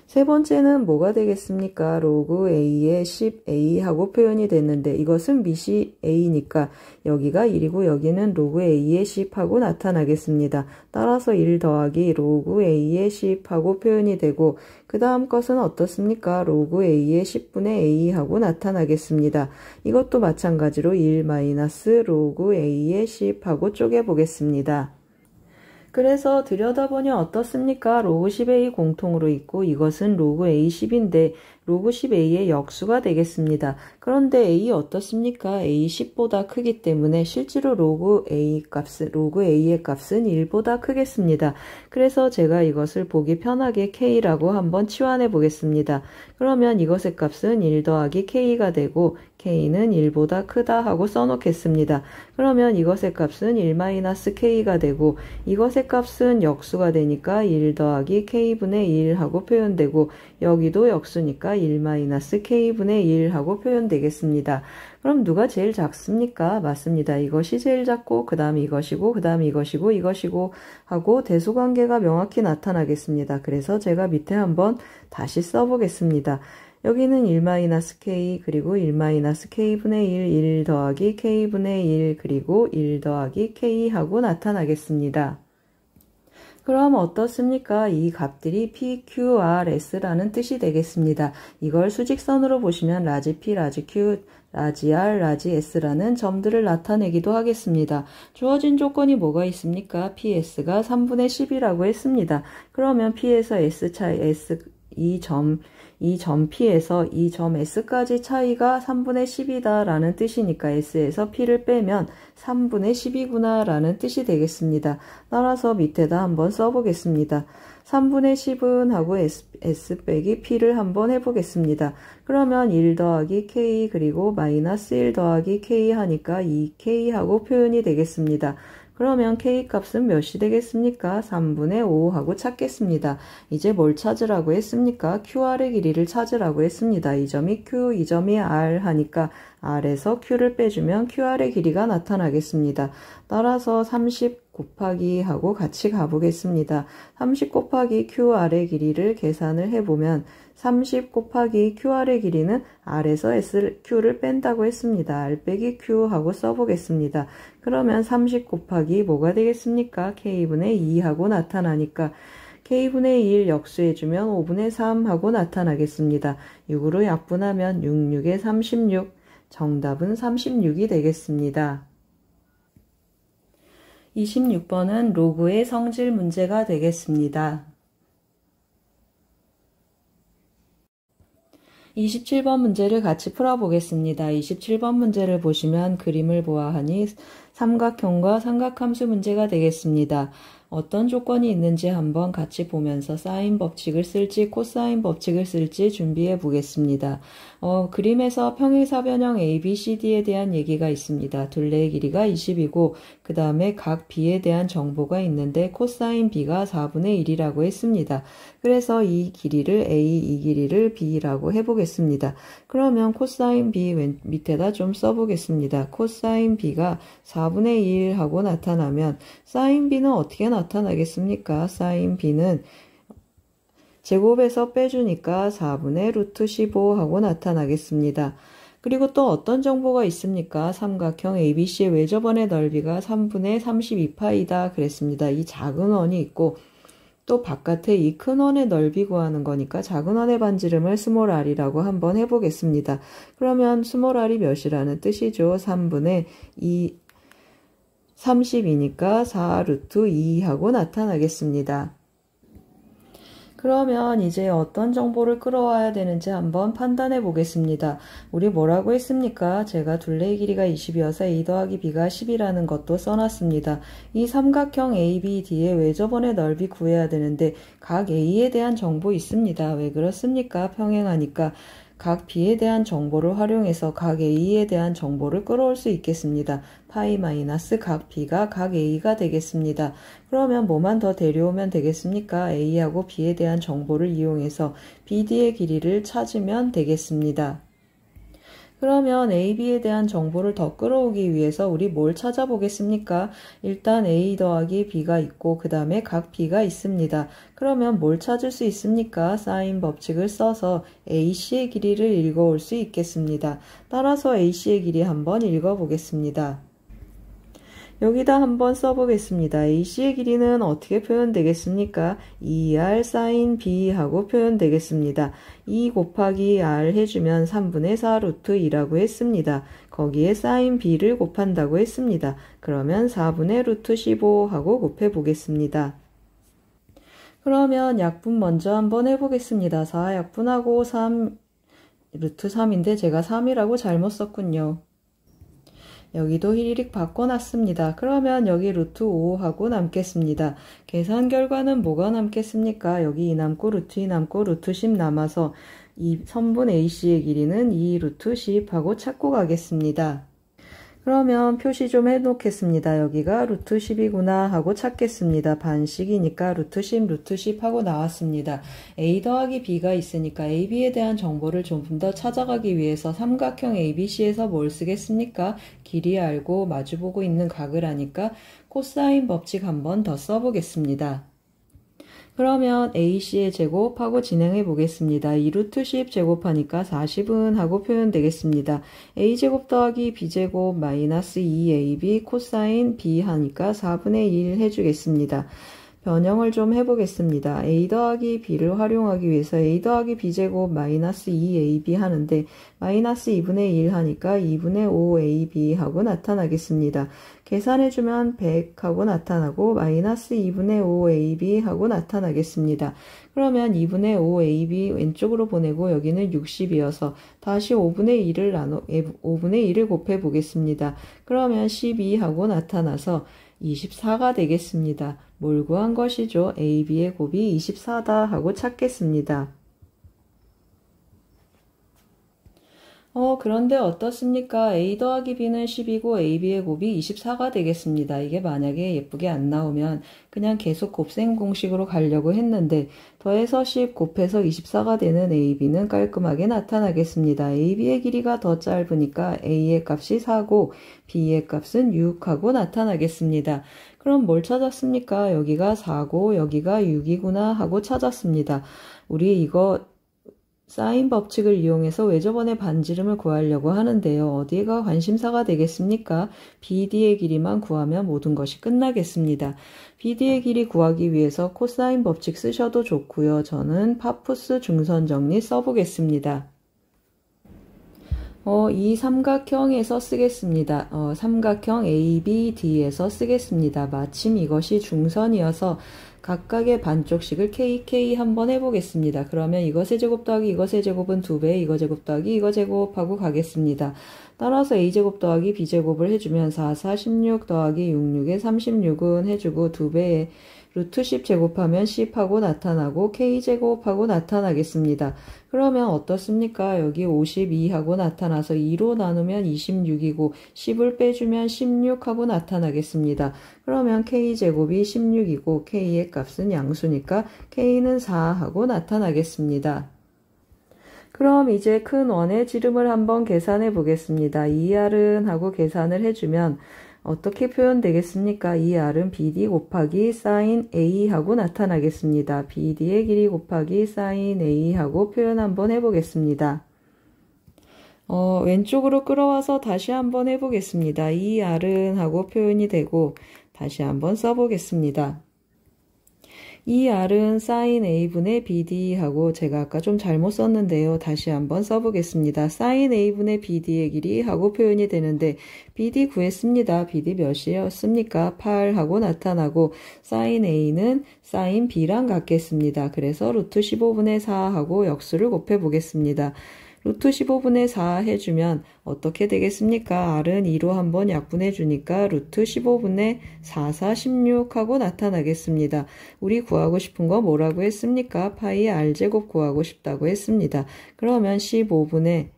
세 번째는 뭐가 되겠습니까? 로그 A의 10A 하고 표현이 됐는데 이것은 밑이 A니까 여기가 1이고 여기는 로그 A의 10 하고 나타나겠습니다. 따라서 1 더하기 로그 A의 10 하고 표현이 되고 그 다음 것은 어떻습니까? 로그 A의 10분의 A 하고 나타나겠습니다. 이것도 마찬가지로 1 마이너스 로그 A의 10 하고 쪼개보겠습니다. 그래서 들여다보니 어떻습니까? 로그 10A 공통으로 있고 이것은 로그 A10인데 로그 10A의 역수가 되겠습니다. 그런데 A 어떻습니까? A 10보다 크기 때문에 실제로 로그 A의 값은 1보다 크겠습니다. 그래서 제가 이것을 보기 편하게 K라고 한번 치환해 보겠습니다. 그러면 이것의 값은 1 더하기 K가 되고 K는 1보다 크다 하고 써놓겠습니다. 그러면 이것의 값은 1-K가 되고 이것의 값은 역수가 되니까 1 더하기 K분의 1 하고 표현되고 여기도 역수니까 1-K분의 1 하고 표현되겠습니다. 그럼 누가 제일 작습니까? 맞습니다. 이것이 제일 작고 그 다음 이것이고 그 다음 이것이고 하고 대소관계가 명확히 나타나겠습니다. 그래서 제가 밑에 한번 다시 써보겠습니다. 여기는 1-K 그리고 1-K분의 1 더하기 K분의 1 그리고 1 더하기 K 하고 나타나겠습니다. 그럼 어떻습니까? 이 값들이 P, Q, R, S라는 뜻이 되겠습니다. 이걸 수직선으로 보시면 라지 P, 라지 Q, 라지 R, 라지 S라는 점들을 나타내기도 하겠습니다. 주어진 조건이 뭐가 있습니까? PS가 3분의 10이라고 했습니다. 그러면 P에서 S 차이, 이 점 P에서 이 점 S까지 차이가 3분의 10이다 라는 뜻이니까 S에서 P를 빼면 3분의 10이구나 라는 뜻이 되겠습니다. 따라서 밑에다 한번 써보겠습니다. 3분의 10은 하고 S 빼기 P를 한번 해보겠습니다. 그러면 1 더하기 K 그리고 마이너스 1 더하기 K 하니까 2K 하고 표현이 되겠습니다. 그러면 K 값은 몇이 되겠습니까? 3분의 5 하고 찾겠습니다. 이제 뭘 찾으라고 했습니까? QR의 길이를 찾으라고 했습니다. 이 점이 Q, 이 점이 R 하니까 R에서 Q를 빼주면 QR의 길이가 나타나겠습니다. 따라서 30 곱하기 하고 같이 가보겠습니다. 30 곱하기 QR의 길이를 계산을 해보면 30 곱하기 QR의 길이는 R에서 Q를 뺀다고 했습니다. R 빼기 Q 하고 써보겠습니다. 그러면 30 곱하기 뭐가 되겠습니까? K분의 2 하고 나타나니까 K분의 1 역수해주면 5분의 3 하고 나타나겠습니다. 6으로 약분하면 6, 6에 36, 정답은 36이 되겠습니다. 26번은 로그의 성질 문제가 되겠습니다. 27번 문제를 같이 풀어보겠습니다. 27번 문제를 보시면 그림을 보아하니 삼각형과 삼각함수 문제가 되겠습니다. 어떤 조건이 있는지 한번 같이 보면서 사인 법칙을 쓸지 코사인 법칙을 쓸지 준비해 보겠습니다. 그림에서 평행사변형 ABCD에 대한 얘기가 있습니다. 둘레의 길이가 20이고 그 다음에 각 B에 대한 정보가 있는데 코사인 B가 4분의 1이라고 했습니다. 그래서 이 길이를 A, 이 길이를 B라고 해보겠습니다. 그러면 코사인 B 밑에다 좀 써보겠습니다. 코사인 B가 4분의 1 하고 나타나면 사인 B는 어떻게 나타나겠습니까? 사인 B는 제곱에서 빼주니까 4분의 루트 15 하고 나타나겠습니다. 그리고 또 어떤 정보가 있습니까? 삼각형 ABC의 외접원의 넓이가 3분의 32파이다 그랬습니다. 이 작은 원이 있고 또 바깥에 이 큰 원의 넓이 구하는 거니까 작은 원의 반지름을 스몰 r이라고 한번 해보겠습니다. 그러면 스몰 r이 몇이라는 뜻이죠? 3분의 2, 30이니까 4 루트 2 하고 나타나겠습니다. 그러면 이제 어떤 정보를 끌어와야 되는지 한번 판단해 보겠습니다. 우리 뭐라고 했습니까? 제가 둘레의 길이가 20이어서 A 더하기 B가 10이라는 것도 써놨습니다. 이 삼각형 ABD의 외접원의 넓이 구해야 되는데 각 A에 대한 정보 있습니다. 왜 그렇습니까? 평행하니까 각 B에 대한 정보를 활용해서 각 A에 대한 정보를 끌어올 수 있겠습니다. 파이 마이너스 각 B가 각 A가 되겠습니다. 그러면 뭐만 더 데려오면 되겠습니까? A하고 B에 대한 정보를 이용해서 BD의 길이를 찾으면 되겠습니다. 그러면 A, B에 대한 정보를 더 끌어오기 위해서 우리 뭘 찾아보겠습니까? 일단 A 더하기 B가 있고 그 다음에 각 B가 있습니다. 그러면 뭘 찾을 수 있습니까? 사인 법칙을 써서 AC의 길이를 읽어올 수 있겠습니다. 따라서 AC의 길이 한번 읽어보겠습니다. 여기다 한번 써보겠습니다. AC의 길이는 어떻게 표현되겠습니까? 2R sin B 하고 표현되겠습니다. 2 곱하기 R 해주면 3분의 4 루트 2라고 했습니다. 거기에 sin B를 곱한다고 했습니다. 그러면 4분의 루트 15 하고 곱해보겠습니다. 그러면 약분 먼저 한번 해보겠습니다. 4 약분하고 3 루트 3인데 제가 3이라고 잘못 썼군요. 여기도 히리릭 바꿔놨습니다. 그러면 여기 루트 5 하고 남겠습니다. 계산 결과는 뭐가 남겠습니까? 여기 2 남고 루트 2 남고 루트 10 남아서 이 선분 AC의 길이는 2 루트 10 하고 찾고 가겠습니다. 그러면 표시 좀 해놓겠습니다. 여기가 루트 10이구나 하고 찾겠습니다. 반씩이니까 루트 10, 루트 10 하고 나왔습니다. A 더하기 B가 있으니까 AB에 대한 정보를 좀 더 찾아가기 위해서 삼각형 ABC에서 뭘 쓰겠습니까? 길이 알고 마주보고 있는 각을 아니까 코사인 법칙 한번 더 써보겠습니다. 그러면 AC의 제곱하고 진행해 보겠습니다. 2 루트 10 제곱하니까 40은 하고 표현되겠습니다. A제곱 더하기 B제곱 마이너스 2AB 코사인 B 하니까 4분의 1 해주겠습니다. 변형을 좀 해보겠습니다. a 더하기 b를 활용하기 위해서 a 더하기 b제곱 마이너스 2ab 하는데 마이너스 2분의 1 하니까 2분의 5ab 하고 나타나겠습니다. 계산해주면 100 하고 나타나고 마이너스 2분의 5ab 하고 나타나겠습니다. 그러면 2분의 5ab 왼쪽으로 보내고 여기는 60이어서 다시 5분의 1을 곱해 보겠습니다. 그러면 12 하고 나타나서 24가 되겠습니다. 뭘 구한 것이죠? AB의 곱이 24다 하고 찾겠습니다. 그런데 어떻습니까? A 더하기 B는 10이고 AB의 곱이 24가 되겠습니다. 이게 만약에 예쁘게 안 나오면 그냥 계속 곱셈 공식으로 가려고 했는데 더해서 10 곱해서 24가 되는 AB는 깔끔하게 나타나겠습니다. AB의 길이가 더 짧으니까 A의 값이 4고 B의 값은 6하고 나타나겠습니다. 그럼 뭘 찾았습니까? 여기가 4고 여기가 6이구나 하고 찾았습니다. 우리 이거 사인 법칙을 이용해서 외접원의 반지름을 구하려고 하는데요. 어디가 관심사가 되겠습니까? BD의 길이만 구하면 모든 것이 끝나겠습니다. BD의 길이 구하기 위해서 코사인 법칙 쓰셔도 좋고요. 저는 파푸스 중선정리 써보겠습니다. 이 삼각형에서 쓰겠습니다. 삼각형 ABD에서 쓰겠습니다. 마침 이것이 중선이어서 각각의 반쪽식을 KK 한번 해보겠습니다. 그러면 이것의 제곱 더하기 이것의 제곱은 2배, 이거 제곱 더하기 이거 제곱하고 가겠습니다. 따라서 A제곱 더하기 B제곱을 해주면 4, 4, 16 더하기 6, 6에 36은 해주고 2배에 루트 10 제곱하면 10하고 나타나고 K제곱하고 나타나겠습니다. 그러면 어떻습니까? 여기 52하고 나타나서 2로 나누면 26이고 10을 빼주면 16하고 나타나겠습니다. 그러면 K제곱이 16이고 K의 값은 양수니까 K는 4하고 나타나겠습니다. 그럼 이제 큰 원의 지름을 한번 계산해 보겠습니다. 2R은 하고 계산을 해주면 어떻게 표현되겠습니까? 2R은 BD 곱하기 사인 A 하고 나타나겠습니다. BD의 길이 곱하기 사인 A 하고 표현 한번 해보겠습니다. 왼쪽으로 끌어와서 다시 한번 해보겠습니다. 2R은 하고 표현이 되고 다시 한번 써보겠습니다. 2R은 sin A분의 BD 하고 제가 아까 좀 잘못 썼는데요. 다시 한번 써보겠습니다. sin A분의 BD의 길이 하고 표현이 되는데 BD 구했습니다. BD 몇이었습니까? 8 하고 나타나고 sin A는 sin B랑 같겠습니다. 그래서 루트 15분의 4 하고 역수를 곱해 보겠습니다. 루트 15분의 4 해주면 어떻게 되겠습니까? R은 2로 한번 약분해 주니까 루트 15분의 4, 4, 16 하고 나타나겠습니다. 우리 구하고 싶은 거 뭐라고 했습니까? 파이 R제곱 구하고 싶다고 했습니다. 그러면 15분의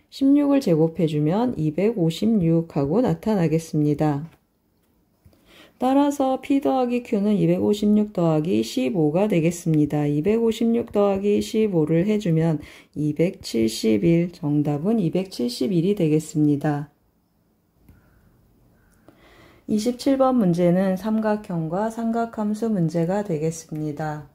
16을 제곱해주면 256 하고 나타나겠습니다. 따라서 P 더하기 Q는 256 더하기 15가 되겠습니다. 256 더하기 15를 해주면 271, 정답은 271이 되겠습니다. 27번 문제는 삼각형과 삼각함수 문제가 되겠습니다.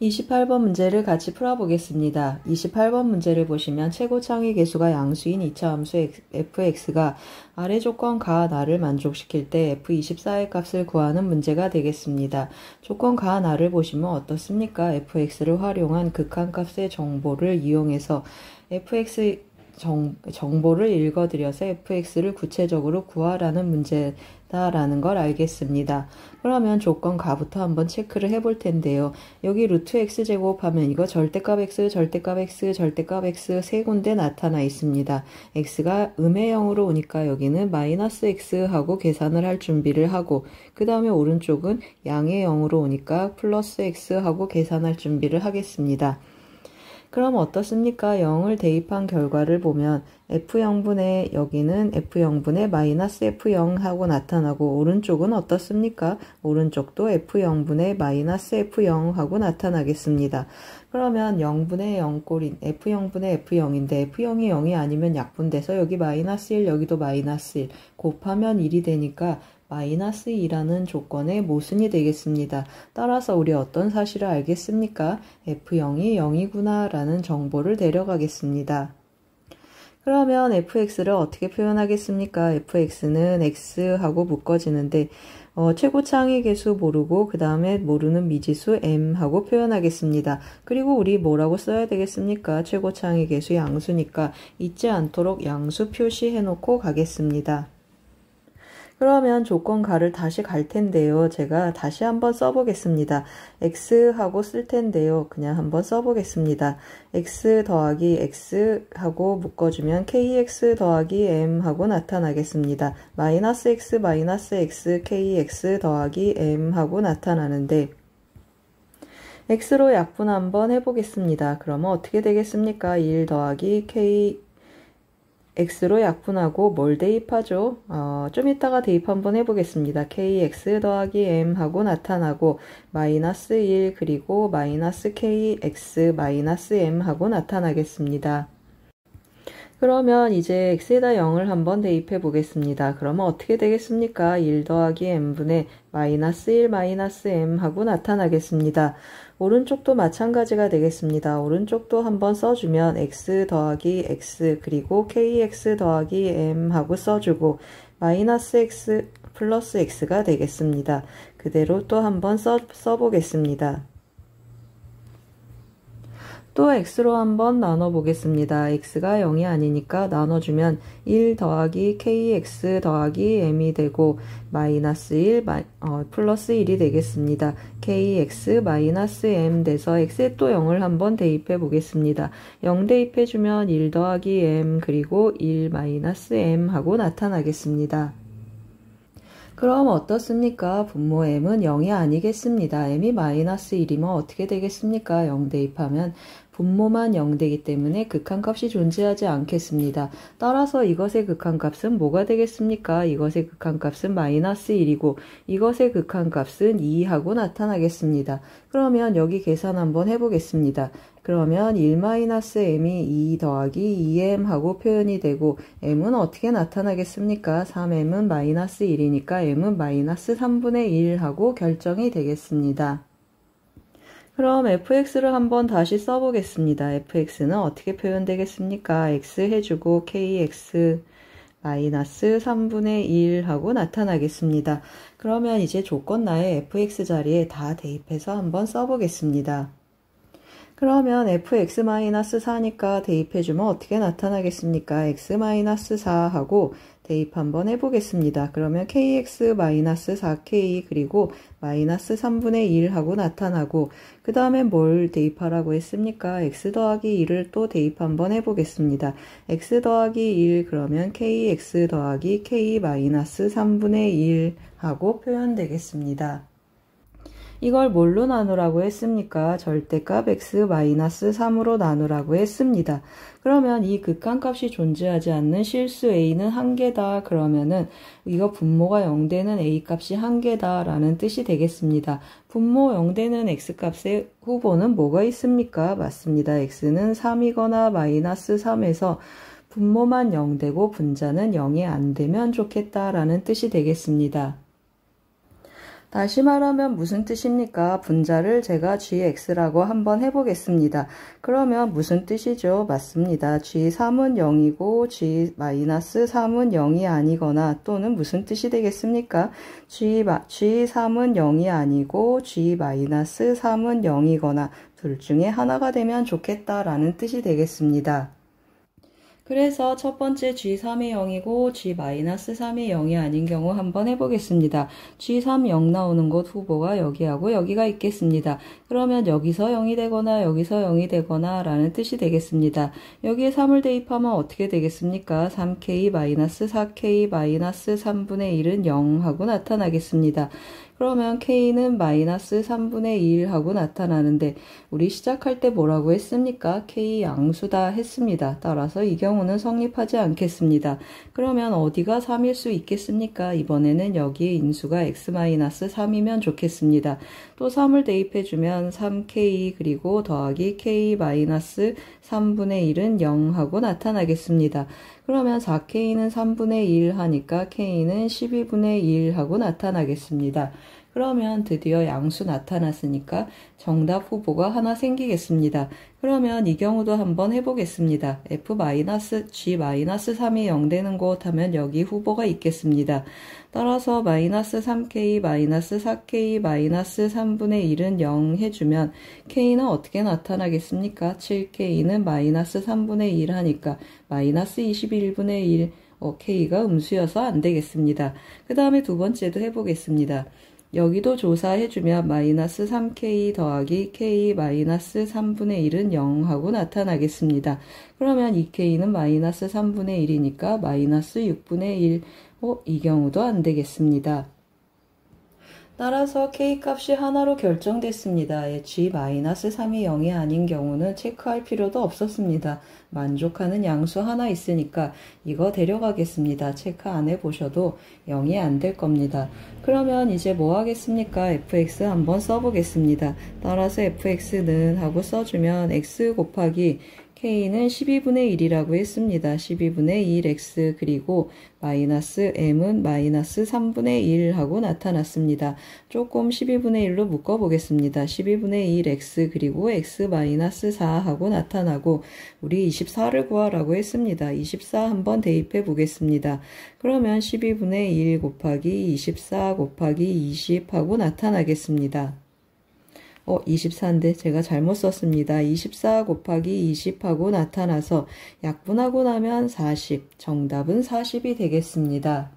28번 문제를 같이 풀어보겠습니다. 28번 문제를 보시면 최고창의 개수가 양수인 2차 함수 fx가 아래 조건가 나를 만족시킬 때 f24의 값을 구하는 문제가 되겠습니다. 조건가 나를 보시면 어떻습니까? fx를 활용한 극한값의 정보를 이용해서 fx 정보를 읽어드려서 fx를 구체적으로 구하라는 문제다라는 걸 알겠습니다. 그러면 조건 가부터 한번 체크를 해볼 텐데요. 여기 루트 x제곱 하면 이거 절대값 x, 절대값 x, 절대값 x 세 군데 나타나 있습니다. x가 음의 0으로 오니까 여기는 마이너스 x 하고 계산을 할 준비를 하고 그 다음에 오른쪽은 양의 0으로 오니까 플러스 x 하고 계산할 준비를 하겠습니다. 그럼 어떻습니까? 0을 대입한 결과를 보면 F0분의 여기는 F0분의 마이너스 F0 하고 나타나고 오른쪽은 어떻습니까? 오른쪽도 F0분의 마이너스 F0 하고 나타나겠습니다. 그러면 0분의 0꼴인 F0분의 F0인데 F0이 0이 아니면 약분돼서 여기 마이너스 1 여기도 마이너스 1 곱하면 1이 되니까 마이너스 2라는 조건의 모순이 되겠습니다. 따라서 우리 어떤 사실을 알겠습니까? F0이 0이구나 라는 정보를 데려가겠습니다. 그러면 fx를 어떻게 표현하겠습니까? fx는 x하고 묶어지는데 최고차항의 개수 모르고 그 다음에 모르는 미지수 m하고 표현하겠습니다. 그리고 우리 뭐라고 써야 되겠습니까? 최고차항의 개수 양수니까 잊지 않도록 양수 표시해 놓고 가겠습니다. 그러면 조건가를 다시 갈 텐데요. 제가 다시 한번 써보겠습니다. x하고 쓸 텐데요. 그냥 한번 써보겠습니다. x 더하기 x하고 묶어주면 kx 더하기 m하고 나타나겠습니다. 마이너스 x kx 더하기 m하고 나타나는데 x로 약분 한번 해보겠습니다. 그러면 어떻게 되겠습니까? 1 더하기 k x로 약분하고 뭘 대입하죠? 좀 이따가 대입 한번 해보겠습니다. kx 더하기 m 하고 나타나고 마이너스 1 그리고 마이너스 kx 마이너스 m 하고 나타나겠습니다. 그러면 이제 x에다 0을 한번 대입해 보겠습니다. 그러면 어떻게 되겠습니까? 1 더하기 m분의 마이너스 1 마이너스 m 하고 나타나겠습니다. 오른쪽도 마찬가지가 되겠습니다. 오른쪽도 한번 써주면 x 더하기 x 그리고 kx 더하기 m 하고 써주고 마이너스 x 플러스 x가 되겠습니다. 그대로 또 한번 써보겠습니다. 또 x로 한번 나눠보겠습니다. x가 0이 아니니까 나눠주면 1 더하기 kx 더하기 m이 되고 마이너스 1 플러스 1이 되겠습니다. kx 마이너스 m 돼서 x에 또 0을 한번 대입해 보겠습니다. 0 대입해주면 1 더하기 m 그리고 1 마이너스 m 하고 나타나겠습니다. 그럼 어떻습니까? 분모 m은 0이 아니겠습니다. m이 마이너스 1이면 어떻게 되겠습니까? 0 대입하면 분모만 0 되기 때문에 극한값이 존재하지 않겠습니다. 따라서 이것의 극한값은 뭐가 되겠습니까? 이것의 극한값은 마이너스 1이고 이것의 극한값은 2하고 나타나겠습니다. 그러면 여기 계산 한번 해보겠습니다. 그러면 1-m이 2 더하기 2m 하고 표현이 되고 m은 어떻게 나타나겠습니까? 3m은 마이너스 1이니까 m은 마이너스 3분의 1 하고 결정이 되겠습니다. 그럼 fx를 한번 다시 써보겠습니다. fx는 어떻게 표현되겠습니까? x 해주고 kx 마이너스 3분의 1 하고 나타나겠습니다. 그러면 이제 조건나의 fx 자리에 다 대입해서 한번 써보겠습니다. 그러면 fx-4니까 대입해주면 어떻게 나타나겠습니까? x-4 하고 대입 한번 해보겠습니다. 그러면 kx-4k 그리고 마이너스 3분의 1 하고 나타나고 그 다음에 뭘 대입하라고 했습니까? x 더하기 1을 또 대입 한번 해보겠습니다. x 더하기 1 그러면 kx 더하기 k 마이너스 3분의 1 하고 표현되겠습니다. 이걸 뭘로 나누라고 했습니까? 절대값 x-3으로 나누라고 했습니다. 그러면 이 극한값이 존재하지 않는 실수 a는 1개다. 그러면은 이거 분모가 0되는 a값이 1개다 라는 뜻이 되겠습니다. 분모 0되는 x값의 후보는 뭐가 있습니까? 맞습니다. x는 3이거나 마이너스 3에서 분모만 0되고 분자는 0이 안 되면 좋겠다라는 뜻이 되겠습니다. 다시 말하면 무슨 뜻입니까? 분자를 제가 gx라고 한번 해보겠습니다. 그러면 무슨 뜻이죠? 맞습니다. g3은 0이고 g-3은 0이 아니거나 또는 무슨 뜻이 되겠습니까? g3은 0이 아니고 g-3은 0이거나 둘 중에 하나가 되면 좋겠다라는 뜻이 되겠습니다. 그래서 첫 번째 g3이 0이고 g-3이 0이 아닌 경우 한번 해보겠습니다. g3 0 나오는 곳 후보가 여기하고 여기가 있겠습니다. 그러면 여기서 0이 되거나 여기서 0이 되거나 라는 뜻이 되겠습니다. 여기에 3을 대입하면 어떻게 되겠습니까? 3k-4k-3분의 1은 0 하고 나타나겠습니다. 그러면 k는 마이너스 3분의 1 하고 나타나는데 우리 시작할 때 뭐라고 했습니까? k 양수다 했습니다. 따라서 이 경우는 성립하지 않겠습니다. 그러면 어디가 3일 수 있겠습니까? 이번에는 여기에 인수가 x-3이면 좋겠습니다. 또 3을 대입해주면 3k 그리고 더하기 k-3분의 1은 0 하고 나타나겠습니다. 그러면 4k는 3분의 1 하니까 k는 12분의 1 하고 나타나겠습니다. 그러면 드디어 양수 나타났으니까 정답 후보가 하나 생기겠습니다. 그러면 이 경우도 한번 해보겠습니다. f-g-3이 0 되는 곳 하면 여기 후보가 있겠습니다. 따라서 -3k, -4k, -3분의 1은 0 해주면 k는 어떻게 나타나겠습니까? 7k는 -3분의 1 하니까 -21분의 1, k가 음수여서 안 되겠습니다. 그 다음에 두 번째도 해보겠습니다. 여기도 조사해주면 -3k 더하기 k -3분의 1은 0 하고 나타나겠습니다. 그러면 이 k는 -3분의 1이니까 -6분의 1, 이 경우도 안 되겠습니다. 따라서 k값이 하나로 결정됐습니다. g-3이 0이 아닌 경우는 체크할 필요도 없었습니다. 만족하는 양수 하나 있으니까 이거 데려가겠습니다. 체크 안 해보셔도 0이 안 될 겁니다. 그러면 이제 뭐 하겠습니까? fx 한번 써보겠습니다. 따라서 fx는 하고 써주면 x 곱하기 k는 12분의 1이라고 했습니다. 12분의 1x 그리고 마이너스 m은 마이너스 3분의 1 하고 나타났습니다. 조금 12분의 1로 묶어보겠습니다. 12분의 1x 그리고 x 마이너스 4 하고 나타나고 우리 24를 구하라고 했습니다. 24 한번 대입해 보겠습니다. 그러면 12분의 1 곱하기 24 곱하기 20 하고 나타나겠습니다. 24인데 제가 잘못 썼습니다. 24 곱하기 20 하고 나타나서 약분하고 나면 40. 정답은 40이 되겠습니다.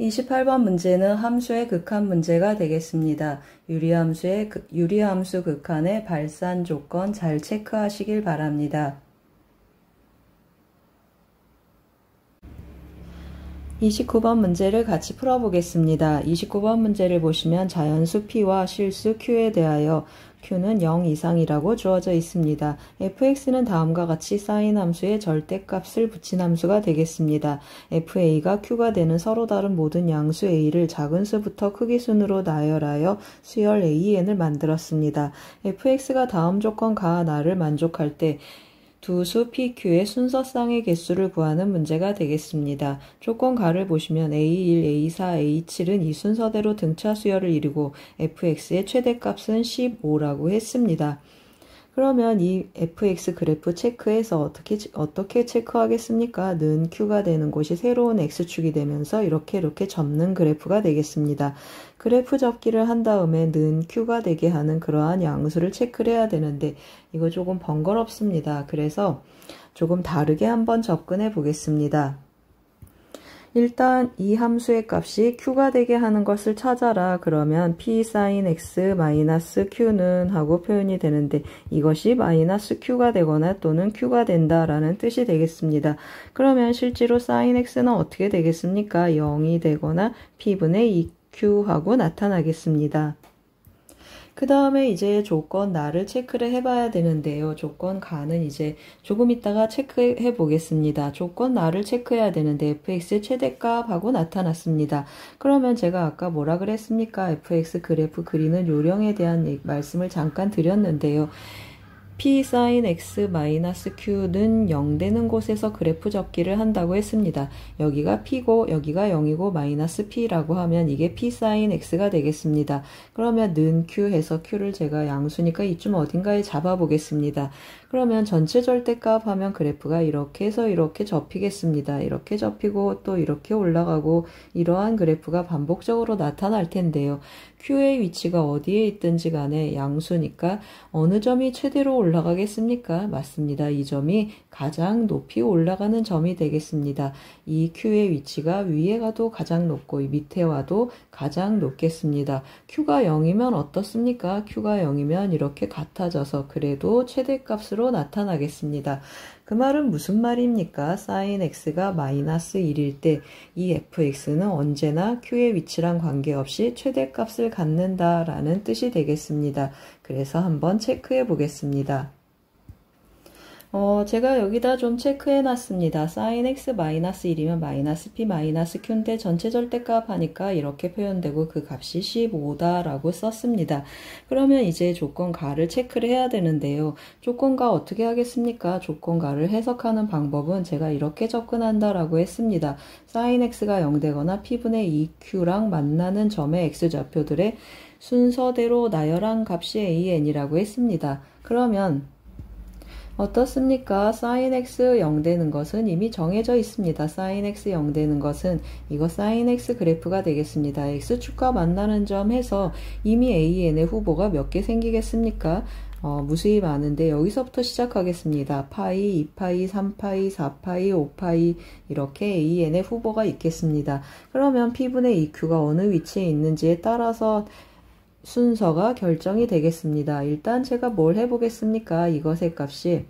28번 문제는 함수의 극한 문제가 되겠습니다. 유리함수 극한의 발산 조건 잘 체크하시길 바랍니다. 29번 문제를 같이 풀어보겠습니다. 29번 문제를 보시면 자연수 P와 실수 Q에 대하여 Q는 0 이상이라고 주어져 있습니다. fx는 다음과 같이 사인 함수에 절대값을 붙인 함수가 되겠습니다. fa가 q가 되는 서로 다른 모든 양수 a를 작은 수부터 크기 순으로 나열하여 수열 an을 만들었습니다. fx가 다음 조건 가 나를 만족할 때 두 수 PQ의 순서쌍의 개수를 구하는 문제가 되겠습니다. 조건 가를 보시면 A1, A4, A7은 이 순서대로 등차 수열을 이루고 fx의 최대값은 15라고 했습니다. 그러면 이 fx 그래프 체크해서 어떻게 체크하겠습니까? 는 q가 되는 곳이 새로운 x축이 되면서 이렇게 접는 그래프가 되겠습니다. 그래프 접기를 한 다음에 는 q가 되게 하는 그러한 양수를 체크를 해야 되는데 이거 조금 번거롭습니다. 그래서 조금 다르게 한번 접근해 보겠습니다. 일단 이 함수의 값이 q가 되게 하는 것을 찾아라. 그러면 p sin x 마이너스 q는 하고 표현이 되는데 이것이 마이너스 q가 되거나 또는 q가 된다라는 뜻이 되겠습니다. 그러면 실제로 sin x는 어떻게 되겠습니까? 0이 되거나 p분의 2q 하고 나타나겠습니다. 그 다음에 이제 조건 나를 체크를 해봐야 되는데요. 조건 가는 이제 조금 있다가 체크해 보겠습니다. 조건 나를 체크해야 되는데 fx의 최대값 하고 나타났습니다. 그러면 제가 아까 뭐라 그랬습니까? fx 그래프 그리는 요령에 대한 말씀을 잠깐 드렸는데요. p sin x 마이너스 q는 0 되는 곳에서 그래프 접기를 한다고 했습니다. 여기가 p고 여기가 0이고 마이너스 p라고 하면 이게 p sin x가 되겠습니다. 그러면 는 q 해서 q를 제가 양수니까 이쯤 어딘가에 잡아 보겠습니다. 그러면 전체 절대값 하면 그래프가 이렇게 해서 이렇게 접히겠습니다. 이렇게 접히고 또 이렇게 올라가고 이러한 그래프가 반복적으로 나타날 텐데요. Q의 위치가 어디에 있든지 간에 양수니까 어느 점이 최대로 올라가겠습니까? 맞습니다. 이 점이 가장 높이 올라가는 점이 되겠습니다. 이 Q의 위치가 위에 가도 가장 높고 이 밑에 와도 가장 높겠습니다. Q가 0이면 어떻습니까? Q가 0이면 이렇게 같아져서 그래도 최대값으로 나타나겠습니다. 그 말은 무슨 말입니까? sin x가 마이너스 1일 때 이 fx는 언제나 q의 위치랑 관계없이 최대값을 갖는다라는 뜻이 되겠습니다. 그래서 한번 체크해 보겠습니다. 제가 여기다 좀 체크해 놨습니다. sin x 마이너스 1이면 마이너스 p 마이너스 q인데 전체 절대값 하니까 이렇게 표현되고 그 값이 15다라고 썼습니다. 그러면 이제 조건가를 체크를 해야 되는데요. 조건가 어떻게 하겠습니까? 조건가를 해석하는 방법은 제가 이렇게 접근한다라고 했습니다. sin x가 0되거나 p분의 2q랑 만나는 점의 x좌표들의 순서대로 나열한 값이 an이라고 했습니다. 그러면 어떻습니까? sin x 0 되는 것은 이미 정해져 있습니다. sin x 0 되는 것은 이거 sin x 그래프가 되겠습니다. x축과 만나는 점 해서 이미 an의 후보가 몇 개 생기겠습니까? 무수히 많은데 여기서부터 시작하겠습니다. 파이, 2파이, 3파이, 4파이, 5파이 이렇게 an의 후보가 있겠습니다. 그러면 p분의 2q가 어느 위치에 있는지에 따라서 순서가 결정이 되겠습니다. 일단 제가 뭘 해보겠습니까? 이것의 값이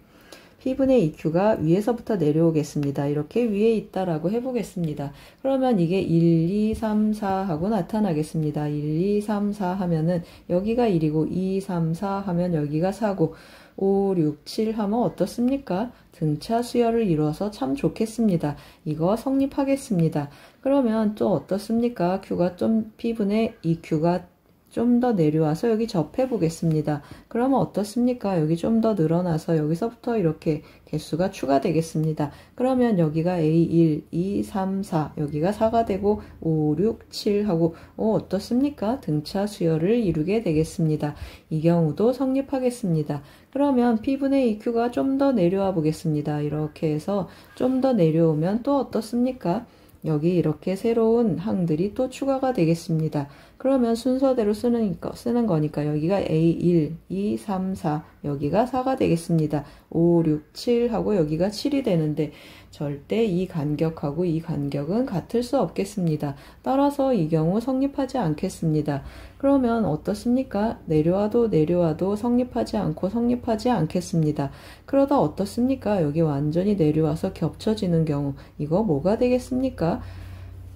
p분의 2q가 위에서부터 내려오겠습니다. 이렇게 위에 있다라고 해보겠습니다. 그러면 이게 1, 2, 3, 4 하고 나타나겠습니다. 1, 2, 3, 4 하면은 여기가 1이고 2, 3, 4 하면 여기가 4고 5, 6, 7 하면 어떻습니까? 등차 수열을 이루어서 참 좋겠습니다. 이거 성립하겠습니다. 그러면 또 어떻습니까? q가 좀 p분의 2q가 좀 더 내려와서 여기 접해 보겠습니다. 그러면 어떻습니까? 여기 좀 더 늘어나서 여기서부터 이렇게 개수가 추가되겠습니다. 그러면 여기가 A1, 2, 3, 4 여기가 4가 되고 5, 6, 7 하고 어떻습니까? 등차 수열을 이루게 되겠습니다. 이 경우도 성립하겠습니다. 그러면 p분의 2q가 좀 더 내려와 보겠습니다. 이렇게 해서 좀 더 내려오면 또 어떻습니까? 여기 이렇게 새로운 항들이 또 추가가 되겠습니다. 그러면 순서대로 쓰는 거니까 여기가 A1, 2, 3, 4 여기가 4가 되겠습니다. 5, 6, 7 하고 여기가 7이 되는데 절대 이 간격하고 이 간격은 같을 수 없겠습니다. 따라서 이 경우 성립하지 않겠습니다. 그러면 어떻습니까? 내려와도 성립하지 않겠습니다. 그러다 어떻습니까? 여기 완전히 내려와서 겹쳐지는 경우 이거 뭐가 되겠습니까?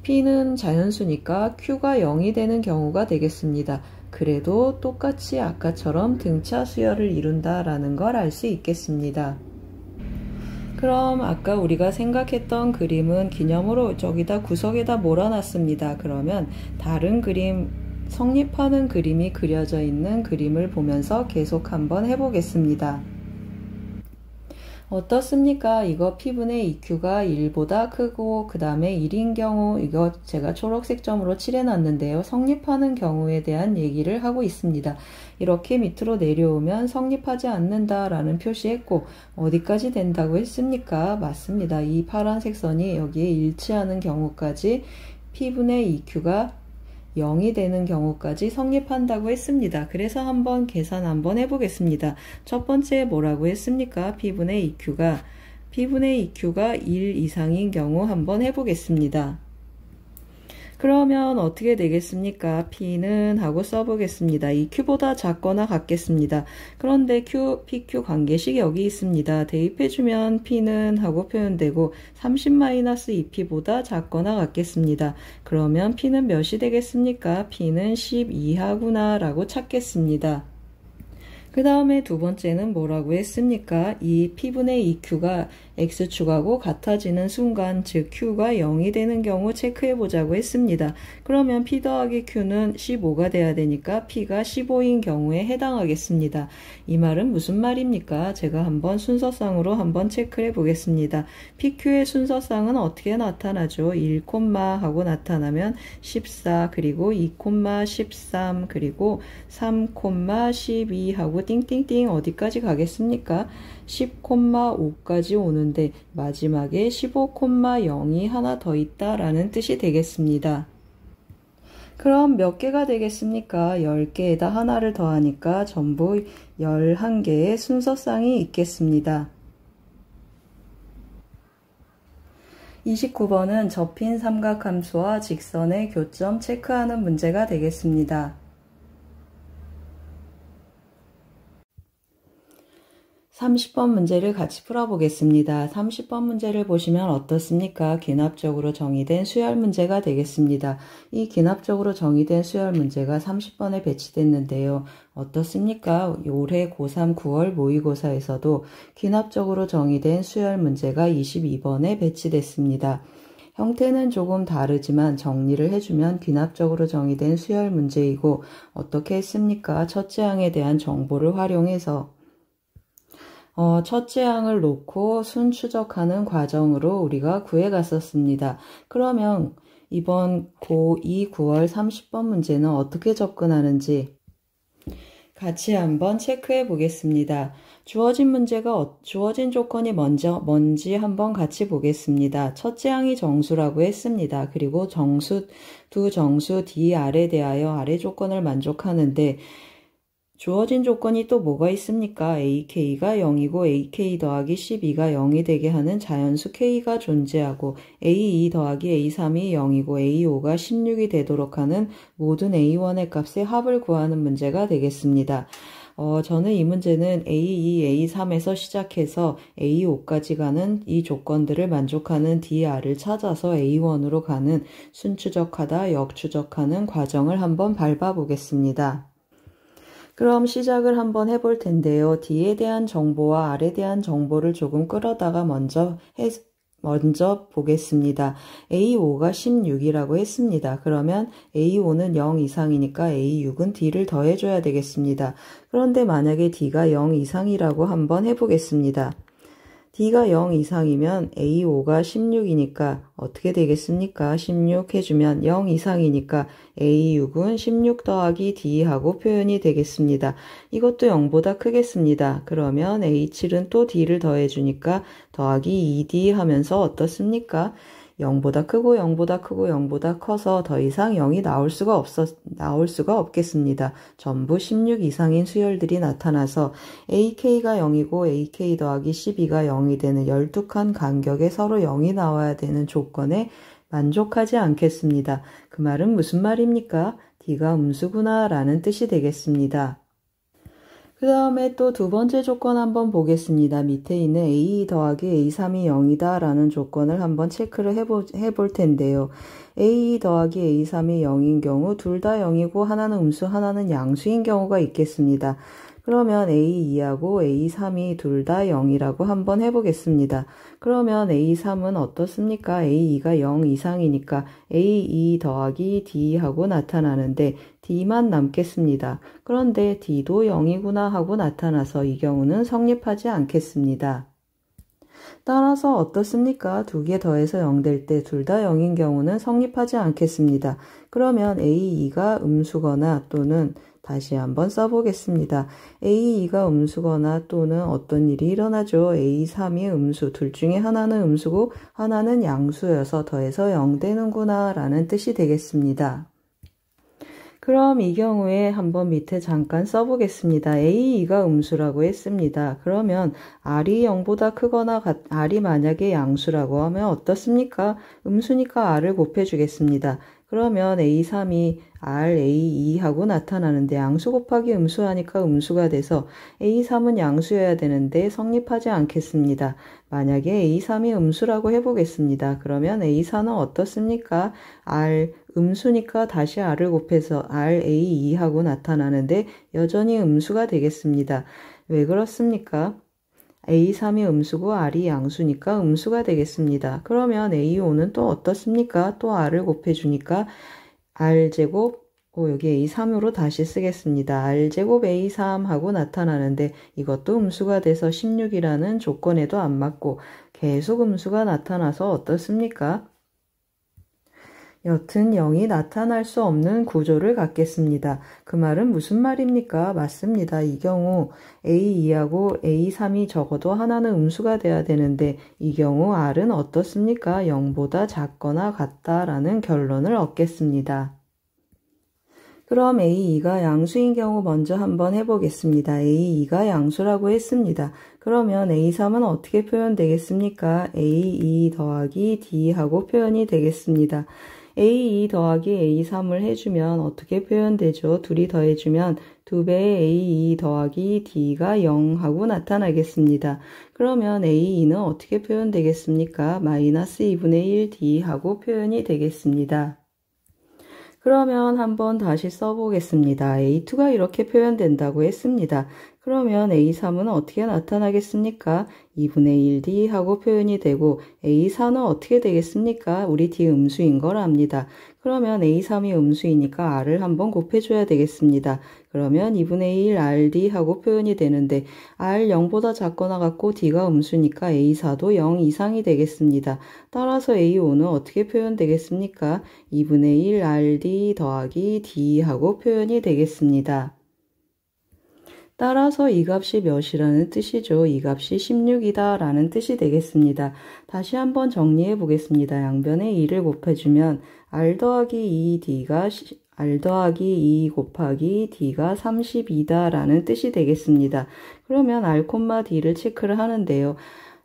p는 자연수니까 q가 0이 되는 경우가 되겠습니다. 그래도 똑같이 아까처럼 등차 수열을 이룬다라는 걸 알 수 있겠습니다. 그럼 아까 우리가 생각했던 그림은 기념으로 저기다 구석에다 몰아놨습니다. 그러면 다른 그림, 성립하는 그림이 그려져 있는 그림을 보면서 계속 한번 해보겠습니다. 어떻습니까? 이거 p분의 2q가 1보다 크고 그 다음에 1인 경우 이거 제가 초록색 점으로 칠해놨는데요. 성립하는 경우에 대한 얘기를 하고 있습니다. 이렇게 밑으로 내려오면 성립하지 않는다라는 표시했고 어디까지 된다고 했습니까? 맞습니다. 이 파란색 선이 여기에 일치하는 경우까지 p분의 2q가 0이 되는 경우까지 성립한다고 했습니다. 그래서 한번 계산 한번 해보겠습니다. 첫 번째 뭐라고 했습니까? p분의 2q가 1 이상인 경우 한번 해보겠습니다. 그러면 어떻게 되겠습니까? p는 하고 써보겠습니다. 이 q보다 작거나 같겠습니다. 그런데 pq 관계식 여기 있습니다. 대입해주면 p는 하고 표현되고 30-2p보다 작거나 같겠습니다. 그러면 p는 몇이 되겠습니까? p는 12하구나 라고 찾겠습니다. 그 다음에 두 번째는 뭐라고 했습니까? 이 p분의 2q가 x축하고 같아지는 순간, 즉 q가 0이 되는 경우 체크해 보자고 했습니다. 그러면 p 더하기 q는 15가 돼야 되니까 p가 15인 경우에 해당하겠습니다. 이 말은 무슨 말입니까? 제가 한번 순서상으로 한번 체크해 보겠습니다. pq의 순서상은 어떻게 나타나죠? 1, 하고 나타나면 14, 그리고 2, 13, 그리고 3, 12 하고 띵띵띵 어디까지 가겠습니까? 10,5까지 오는데 마지막에 15,0이 하나 더 있다라는 뜻이 되겠습니다. 그럼 몇 개가 되겠습니까? 10개에다 하나를 더하니까 전부 11개의 순서상이 있겠습니다. 29번은 접힌 삼각함수와 직선의 교점 체크하는 문제가 되겠습니다. 30번 문제를 같이 풀어보겠습니다. 30번 문제를 보시면 어떻습니까? 기납적으로 정의된 수열 문제가 되겠습니다. 이 기납적으로 정의된 수열 문제가 30번에 배치됐는데요. 어떻습니까? 올해 고3 9월 모의고사에서도 기납적으로 정의된 수열 문제가 22번에 배치됐습니다. 형태는 조금 다르지만 정리를 해주면 기납적으로 정의된 수열 문제이고 어떻게 했습니까? 첫째 항에 대한 정보를 활용해서 첫째 항을 놓고 순 추적하는 과정으로 우리가 구해갔었습니다. 그러면 이번 고2 9월 30번 문제는 어떻게 접근하는지 같이 한번 체크해 보겠습니다. 주어진 조건이 뭔지 한번 같이 보겠습니다. 첫째 항이 정수라고 했습니다. 그리고 두 정수 D, R에 대하여 아래 조건을 만족하는데 주어진 조건이 또 뭐가 있습니까? AK가 0이고 AK 더하기 12가 0이 되게 하는 자연수 K가 존재하고 A2 더하기 A3이 0이고 A5가 16이 되도록 하는 모든 A1의 값의 합을 구하는 문제가 되겠습니다. 저는 이 문제는 A2, A3에서 시작해서 A5까지 가는 이 조건들을 만족하는 DR을 찾아서 A1으로 가는 순추적하다, 역추적하는 과정을 한번 밟아보겠습니다. 그럼 시작을 한번 해볼 텐데요. D에 대한 정보와 R에 대한 정보를 조금 끌어다가 먼저 보겠습니다. A5가 16이라고 했습니다. 그러면 A5는 0 이상이니까 A6은 D를 더해줘야 되겠습니다. 그런데 만약에 D가 0 이상이라고 한번 해보겠습니다. D가 0 이상이면 A5가 16이니까 어떻게 되겠습니까? 16 해주면 0 이상이니까 A6은 16 더하기 D하고 표현이 되겠습니다. 이것도 0보다 크겠습니다. 그러면 A7은 또 D를 더해주니까 더하기 2D 하면서 어떻습니까? 0보다 크고 0보다 크고 0보다 커서 더 이상 0이 나올 수가 없겠습니다. 전부 16 이상인 수열들이 나타나서 AK가 0이고 AK 더하기 12가 0이 되는 12칸 간격에 서로 0이 나와야 되는 조건에 만족하지 않겠습니다. 그 말은 무슨 말입니까? D가 음수구나 라는 뜻이 되겠습니다. 그 다음에 또 두 번째 조건 한번 보겠습니다. 밑에 있는 A 더하기 A3이 0이다 라는 조건을 한번 체크를 해볼 텐데요. A 더하기 A3이 0인 경우 둘 다 0이고 하나는 음수 하나는 양수인 경우가 있겠습니다. 그러면 A2하고 A3이 둘 다 0이라고 한번 해보겠습니다. 그러면 A3은 어떻습니까? A2가 0 이상이니까 A2 더하기 D하고 나타나는데 D만 남겠습니다. 그런데 D도 0이구나 하고 나타나서 이 경우는 성립하지 않겠습니다. 따라서 어떻습니까? 두 개 더해서 0 될 때 둘 다 0인 경우는 성립하지 않겠습니다. 그러면 A2가 음수거나 또는 다시 한번 써보겠습니다. A2가 음수거나 또는 어떤 일이 일어나죠. A3이 음수, 둘 중에 하나는 음수고 하나는 양수여서 더해서 0 되는구나 라는 뜻이 되겠습니다. 그럼 이 경우에 한번 밑에 잠깐 써보겠습니다. A2가 음수라고 했습니다. 그러면 R이 0보다 크거나 R이 만약에 양수라고 하면 어떻습니까? 음수니까 R을 곱해주겠습니다. 그러면 A3이 R, A2 하고 나타나는데 양수 곱하기 음수 하니까 음수가 돼서 A3은 양수여야 되는데 성립하지 않겠습니다. 만약에 A3이 음수라고 해보겠습니다. 그러면 A4는 어떻습니까? R, 음수니까 다시 R을 곱해서 R, A2 하고 나타나는데 여전히 음수가 되겠습니다. 왜 그렇습니까? A3이 음수고 R이 양수니까 음수가 되겠습니다. 그러면 A5는 또 어떻습니까? 또 R을 곱해주니까 R제곱, 여기 A3으로 다시 쓰겠습니다. R제곱 A3 하고 나타나는데 이것도 음수가 돼서 16이라는 조건에도 안 맞고 계속 음수가 나타나서 어떻습니까? 여튼 0이 나타날 수 없는 구조를 갖겠습니다. 그 말은 무슨 말입니까? 맞습니다. 이 경우 A2하고 A3이 적어도 하나는 음수가 돼야 되는데 이 경우 R은 어떻습니까? 0보다 작거나 같다라는 결론을 얻겠습니다. 그럼 A2가 양수인 경우 먼저 한번 해보겠습니다. A2가 양수라고 했습니다. 그러면 A3은 어떻게 표현되겠습니까? A2 더하기 D하고 표현이 되겠습니다. A2 더하기 A3을 해주면 어떻게 표현되죠? 둘이 더해주면 2배의 A2 더하기 D가 0 하고 나타나겠습니다. 그러면 A2는 어떻게 표현되겠습니까? 마이너스 2분의 1 D 하고 표현이 되겠습니다. 그러면 한번 다시 써보겠습니다. A2가 이렇게 표현된다고 했습니다. 그러면 A3은 어떻게 나타나겠습니까? 2분의 1D 하고 표현이 되고 A4는 어떻게 되겠습니까? 우리 D 음수인 걸 압니다. 그러면 A3이 음수이니까 R을 한번 곱해줘야 되겠습니다. 그러면 2분의 1 RD 하고 표현이 되는데 R 0보다 작거나 같고 D가 음수니까 A4도 0 이상이 되겠습니다. 따라서 A5는 어떻게 표현되겠습니까? 2분의 1 RD 더하기 D 하고 표현이 되겠습니다. 따라서 이 값이 몇이라는 뜻이죠. 이 값이 16이다 라는 뜻이 되겠습니다. 다시 한번 정리해 보겠습니다. 양변에 2를 곱해주면 R 더하기 2D가 R 더하기 2 곱하기 D가 32다 라는 뜻이 되겠습니다. 그러면 R, D를 체크를 하는데요.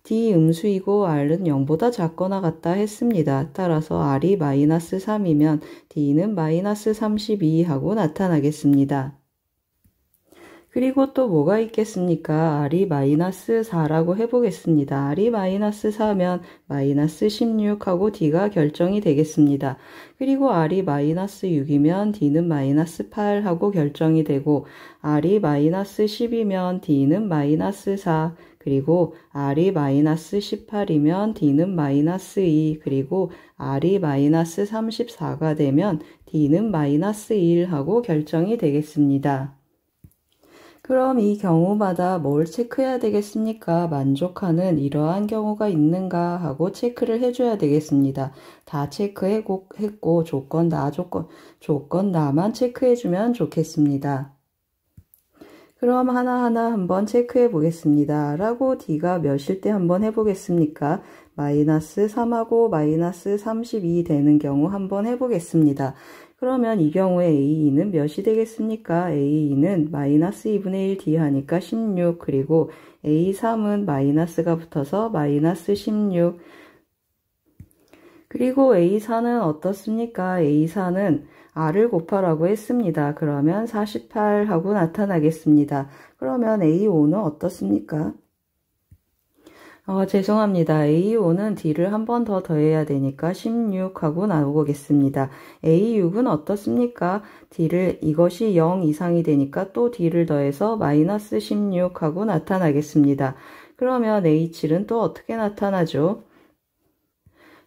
D 음수이고 R은 0보다 작거나 같다 했습니다. 따라서 R이 마이너스 3이면 D는 마이너스 32 하고 나타나겠습니다. 그리고 또 뭐가 있겠습니까? R이 마이너스 4라고 해보겠습니다. R이 마이너스 4면 마이너스 16하고 D가 결정이 되겠습니다. 그리고 R이 마이너스 6이면 D는 마이너스 8하고 결정이 되고 R이 마이너스 10이면 D는 마이너스 4 그리고 R이 마이너스 18이면 D는 마이너스 2 그리고 R이 마이너스 34가 되면 D는 마이너스 1하고 결정이 되겠습니다. 그럼 이 경우마다 뭘 체크해야 되겠습니까? 만족하는 경우가 있는가 하고 체크를 해줘야 되겠습니다. 다 체크했고 조건 나만 체크해주면 좋겠습니다. 그럼 하나하나 한번 체크해 보겠습니다. 라고 D가 몇일 때 한번 해보겠습니까? 마이너스 3하고 마이너스 32 되는 경우 한번 해보겠습니다. 그러면 이 경우에 A2는 몇이 되겠습니까? A2는 마이너스 2분의 1 D 하니까 16 그리고 A3은 마이너스가 붙어서 마이너스 16 그리고 A4는 어떻습니까? A4는 R을 곱하라고 했습니다. 그러면 48 하고 나타나겠습니다. 그러면 A5는 어떻습니까? 죄송합니다. A5는 D를 한 번 더 더해야 되니까 16 하고 나오겠습니다. A6은 어떻습니까? 이것이 0 이상이 되니까 또 D를 더해서 마이너스 16 하고 나타나겠습니다. 그러면 A7은 또 어떻게 나타나죠?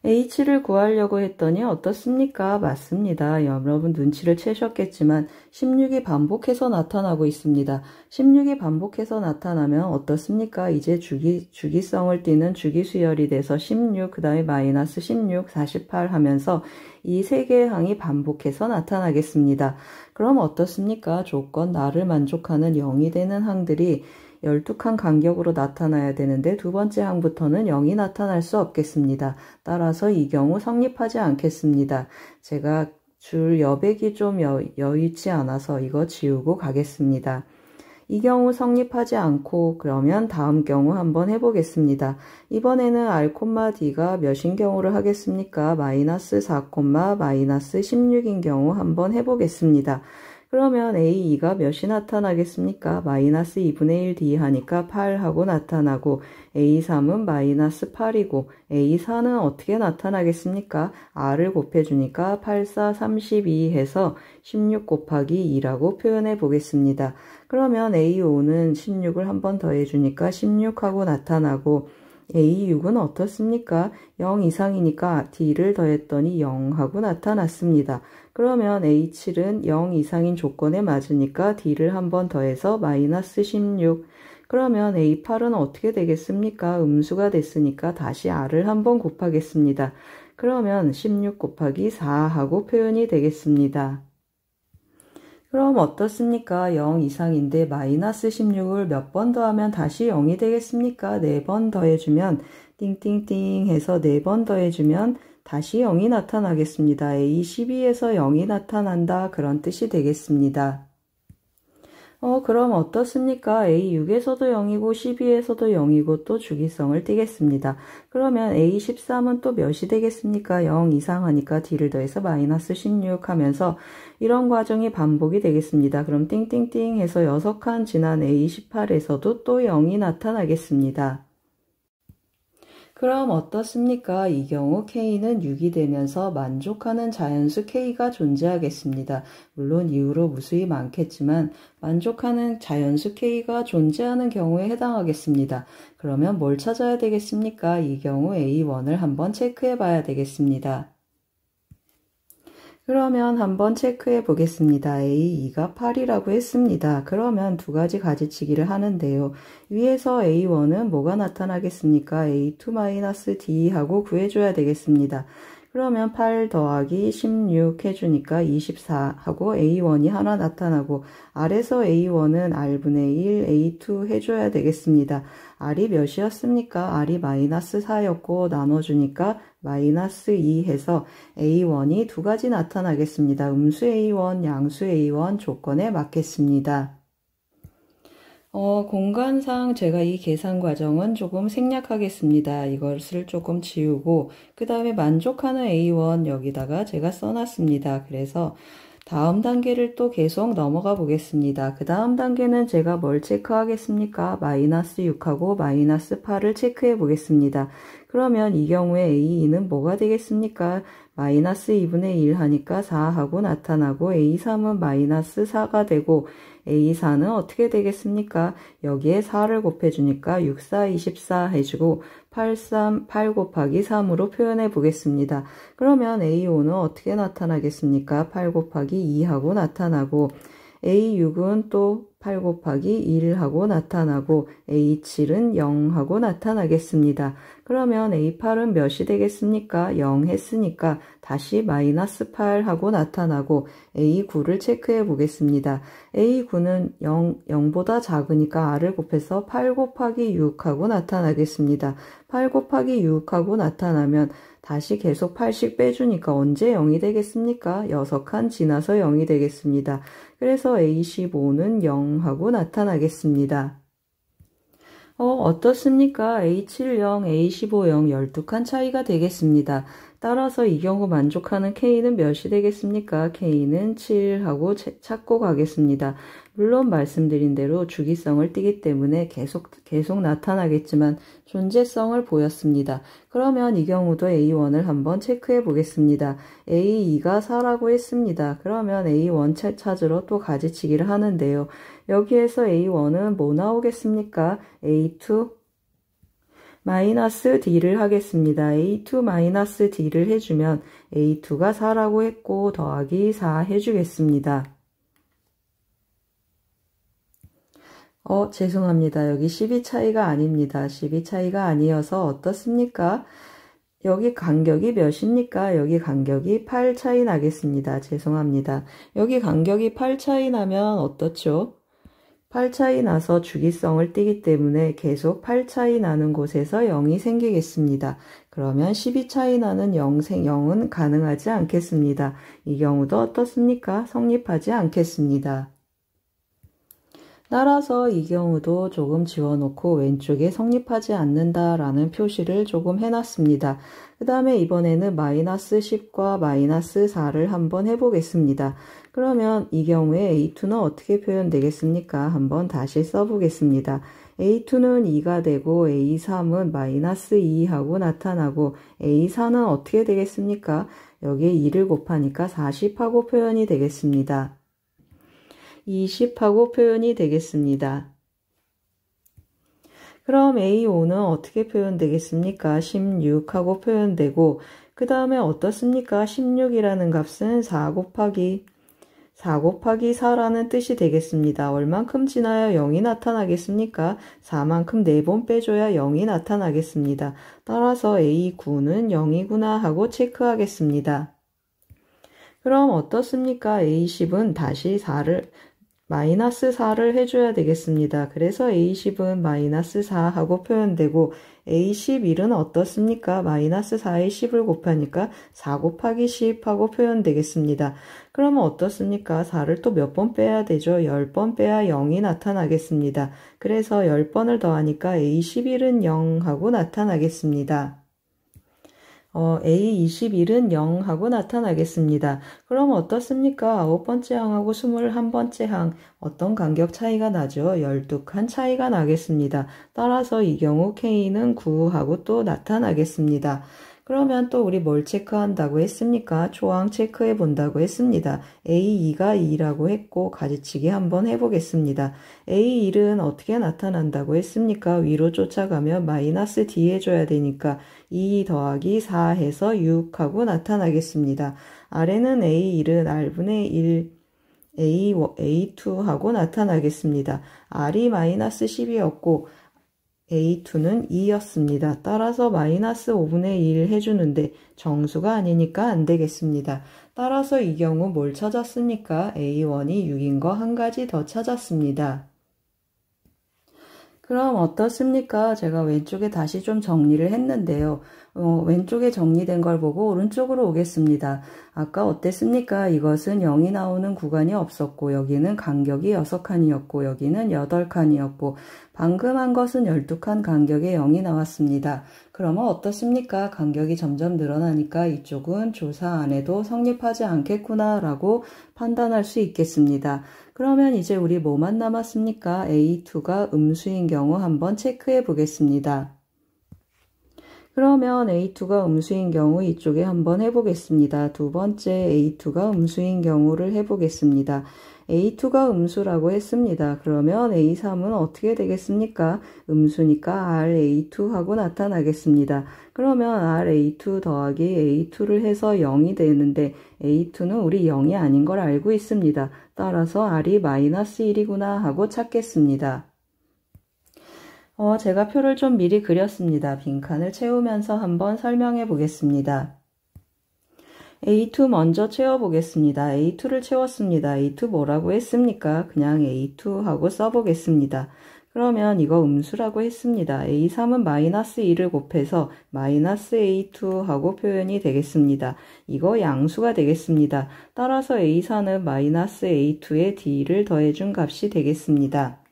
H를 구하려고 했더니 어떻습니까? 맞습니다. 여러분 눈치를 채셨겠지만 16이 반복해서 나타나고 있습니다. 16이 반복해서 나타나면 어떻습니까? 이제 주기성을 띠는 주기수열이 돼서 16, 그 다음에 마이너스 16, 48 하면서 이 세 개의 항이 반복해서 나타나겠습니다. 그럼 어떻습니까? 조건 나를 만족하는 0이 되는 항들이 12칸 간격으로 나타나야 되는데 두 번째 항부터는 0이 나타날 수 없겠습니다. 따라서 이 경우 성립하지 않겠습니다. 제가 줄 여백이 좀 여의치 않아서 이거 지우고 가겠습니다. 이 경우 성립하지 않고 그러면 다음 경우 한번 해보겠습니다. 이번에는 R, D가 몇인 경우를 하겠습니까? 마이너스 4, 마이너스 16인 경우 한번 해보겠습니다. 그러면 A2가 몇이 나타나겠습니까? 마이너스 2분의 1 D 하니까 8 하고 나타나고 A3은 마이너스 8이고 A4는 어떻게 나타나겠습니까? R을 곱해주니까 8, 4, 32 해서 16 곱하기 2라고 표현해 보겠습니다. 그러면 A5는 16을 한 번 더해주니까 16 하고 나타나고 A6은 어떻습니까? 0 이상이니까 D를 더했더니 0 하고 나타났습니다. 그러면 A7은 0 이상인 조건에 맞으니까 D를 한 번 더해서 마이너스 16. 그러면 A8은 어떻게 되겠습니까? 음수가 됐으니까 다시 R을 한 번 곱하겠습니다. 그러면 16 곱하기 4 하고 표현이 되겠습니다. 그럼 어떻습니까? 0 이상인데 마이너스 16을 몇 번 더하면 다시 0이 되겠습니까? 4번 더해주면 띵띵띵 해서 4번 더해주면 다시 0이 나타나겠습니다. A12에서 0이 나타난다 그런 뜻이 되겠습니다. 그럼 어떻습니까? A6에서도 0이고 12에서도 0이고 또 주기성을 띠겠습니다. 그러면 A13은 또 몇이 되겠습니까? 0 이상 하니까 D를 더해서 마이너스 16 하면서 이런 과정이 반복이 되겠습니다. 그럼 띵띵띵 해서 6칸 지난 A18에서도 또 0이 나타나겠습니다. 그럼 어떻습니까? 이 경우 K는 6이 되면서 만족하는 자연수 K가 존재하겠습니다. 물론 이후로 무수히 많겠지만 만족하는 자연수 K가 존재하는 경우에 해당하겠습니다. 그러면 뭘 찾아야 되겠습니까? 이 경우 A1을 한번 체크해 봐야 되겠습니다. 그러면 한번 체크해 보겠습니다. A2가 8이라고 했습니다. 그러면 두 가지 가지치기를 하는데요. 위에서 A1은 뭐가 나타나겠습니까? A2-D 하고 구해줘야 되겠습니다. 그러면 8 더하기 16 해주니까 24 하고 A1이 하나 나타나고 R에서 A1은 R분의 1, A2 해줘야 되겠습니다. R이 몇이었습니까? R이 마이너스 4였고 나눠주니까 마이너스 2 해서 A1이 두 가지 나타나겠습니다. 음수 A1, 양수 A1 조건에 맞겠습니다. 공간상 제가 이 계산 과정은 조금 생략하겠습니다. 이것을 조금 지우고 그 다음에 만족하는 A1 여기다가 제가 써놨습니다. 그래서 다음 단계를 또 계속 넘어가 보겠습니다. 그 다음 단계는 제가 뭘 체크하겠습니까? 마이너스 6하고 마이너스 8을 체크해 보겠습니다. 그러면 이 경우에 A2는 뭐가 되겠습니까? 마이너스 2분의 1 하니까 4하고 나타나고 A3은 마이너스 4가 되고 A4는 어떻게 되겠습니까? 여기에 4를 곱해주니까 6, 4, 24 해주고 8, 곱하기 3으로 표현해 보겠습니다. 그러면 A5는 어떻게 나타나겠습니까? 8 곱하기 2하고 나타나고 A6은 또 8 곱하기 1하고 나타나고 A7은 0하고 나타나겠습니다. 그러면 A8은 몇이 되겠습니까? 0 했으니까 다시 마이너스 8하고 나타나고 A9를 체크해 보겠습니다. A9는 0보다 작으니까 R을 곱해서 8 곱하기 6하고 나타나겠습니다. 8 곱하기 6하고 나타나면 다시 계속 8씩 빼주니까 언제 0이 되겠습니까? 6칸 지나서 0이 되겠습니다. 그래서 A15는 0하고 나타나겠습니다. 어떻습니까? A7, 0, A15, 0, 12칸 차이가 되겠습니다. 따라서 이 경우 만족하는 K는 몇이 되겠습니까? K는 7하고 찾고 가겠습니다. 물론 말씀드린 대로 주기성을 띠기 때문에 계속 나타나겠지만 존재성을 보였습니다. 그러면 이 경우도 A1을 한번 체크해 보겠습니다. A2가 4라고 했습니다. 그러면 A1 찾으러 또 가지치기를 하는데요. 여기에서 A1은 뭐 나오겠습니까? A2 마이너스 D를 하겠습니다. A2 마이너스 D를 해주면 A2가 4라고 했고 더하기 4 해주겠습니다. 죄송합니다. 여기 12 차이가 아닙니다. 12 차이가 아니어서 어떻습니까? 여기 간격이 몇입니까? 여기 간격이 8 차이 나겠습니다. 죄송합니다. 여기 간격이 8 차이 나면 어떻죠? 8 차이 나서 주기성을 띠기 때문에 계속 8 차이 나는 곳에서 0이 생기겠습니다. 그러면 12 차이 나는 0은 가능하지 않겠습니다. 이 경우도 어떻습니까? 성립하지 않겠습니다. 따라서 이 경우도 조금 지워놓고 왼쪽에 성립하지 않는다라는 표시를 조금 해놨습니다. 그 다음에 이번에는 마이너스 10과 마이너스 4를 한번 해보겠습니다. 그러면 이 경우에 A2는 어떻게 표현되겠습니까? 한번 다시 써보겠습니다. A2는 2가 되고 A3은 마이너스 2하고 나타나고 A4는 어떻게 되겠습니까? 여기에 2를 곱하니까 40하고 표현이 되겠습니다. 20하고 표현이 되겠습니다. 그럼 A5는 어떻게 표현되겠습니까? 16하고 표현되고 그 다음에 어떻습니까? 16이라는 값은 4 곱하기 4라는 뜻이 되겠습니다. 얼만큼 지나야 0이 나타나겠습니까? 4만큼 4번 빼줘야 0이 나타나겠습니다. 따라서 A9는 0이구나 하고 체크하겠습니다. 그럼 어떻습니까? A10은 다시 4를 마이너스 4를 해줘야 되겠습니다. 그래서 A10은 마이너스 4 하고 표현되고 A11은 어떻습니까? 마이너스 4에 10을 곱하니까 4 곱하기 10 하고 표현되겠습니다. 그러면 어떻습니까? 4를 또 몇 번 빼야 되죠? 10번 빼야 0이 나타나겠습니다. 그래서 10번을 더하니까 A11은 0 하고 나타나겠습니다. A21은 0 하고 나타나겠습니다. 그럼 어떻습니까? 9번째 항하고 21번째 항 어떤 간격 차이가 나죠? 12칸 차이가 나겠습니다. 따라서 이 경우 K는 9 하고 또 나타나겠습니다. 그러면 또 우리 뭘 체크한다고 했습니까? 초항 체크해 본다고 했습니다. A2가 2라고 했고 가지치기 한번 해보겠습니다. A1은 어떻게 나타난다고 했습니까? 위로 쫓아가면 마이너스 D 해줘야 되니까 2 더하기 4 해서 6 하고 나타나겠습니다. 아래는 A1은 R분의 1 A2 하고 나타나겠습니다. R이 마이너스 10이었고 A2는 2였습니다. 따라서 마이너스 5분의 1 해주는데 정수가 아니니까 안 되겠습니다. 따라서 이 경우 뭘 찾았습니까? A1이 6인 거 한 가지 더 찾았습니다. 그럼 어떻습니까? 제가 왼쪽에 다시 좀 정리를 했는데요. 왼쪽에 정리된 걸 보고 오른쪽으로 오겠습니다. 아까 어땠습니까? 이것은 0이 나오는 구간이 없었고 여기는 간격이 6칸이었고 여기는 8칸이었고 방금 한 것은 12칸 간격에 0이 나왔습니다. 그러면 어떻습니까? 간격이 점점 늘어나니까 이쪽은 조사 안 해도 성립하지 않겠구나 라고 판단할 수 있겠습니다. 그러면 이제 우리 뭐만 남았습니까? A2가 음수인 경우 한번 체크해 보겠습니다. 그러면 A2가 음수인 경우 이쪽에 한번 해보겠습니다. 두 번째 A2가 음수인 경우를 해보겠습니다. A2가 음수라고 했습니다. 그러면 A3은 어떻게 되겠습니까? 음수니까 RA2 하고 나타나겠습니다. 그러면 RA2 더하기 A2를 해서 0이 되는데 A2는 우리 0이 아닌 걸 알고 있습니다. 따라서 R이 마이너스 1이구나 하고 찾겠습니다. 제가 표를 좀 미리 그렸습니다. 빈칸을 채우면서 한번 설명해 보겠습니다. A2 먼저 채워보겠습니다. A2를 채웠습니다. A2 뭐라고 했습니까? 그냥 A2 하고 써보겠습니다. 그러면 이거 음수라고 했습니다. A3은 마이너스 2를 곱해서 마이너스 A2 하고 표현이 되겠습니다. 이거 양수가 되겠습니다. 따라서 A4는 마이너스 A2에 D를 더해준 값이 되겠습니다.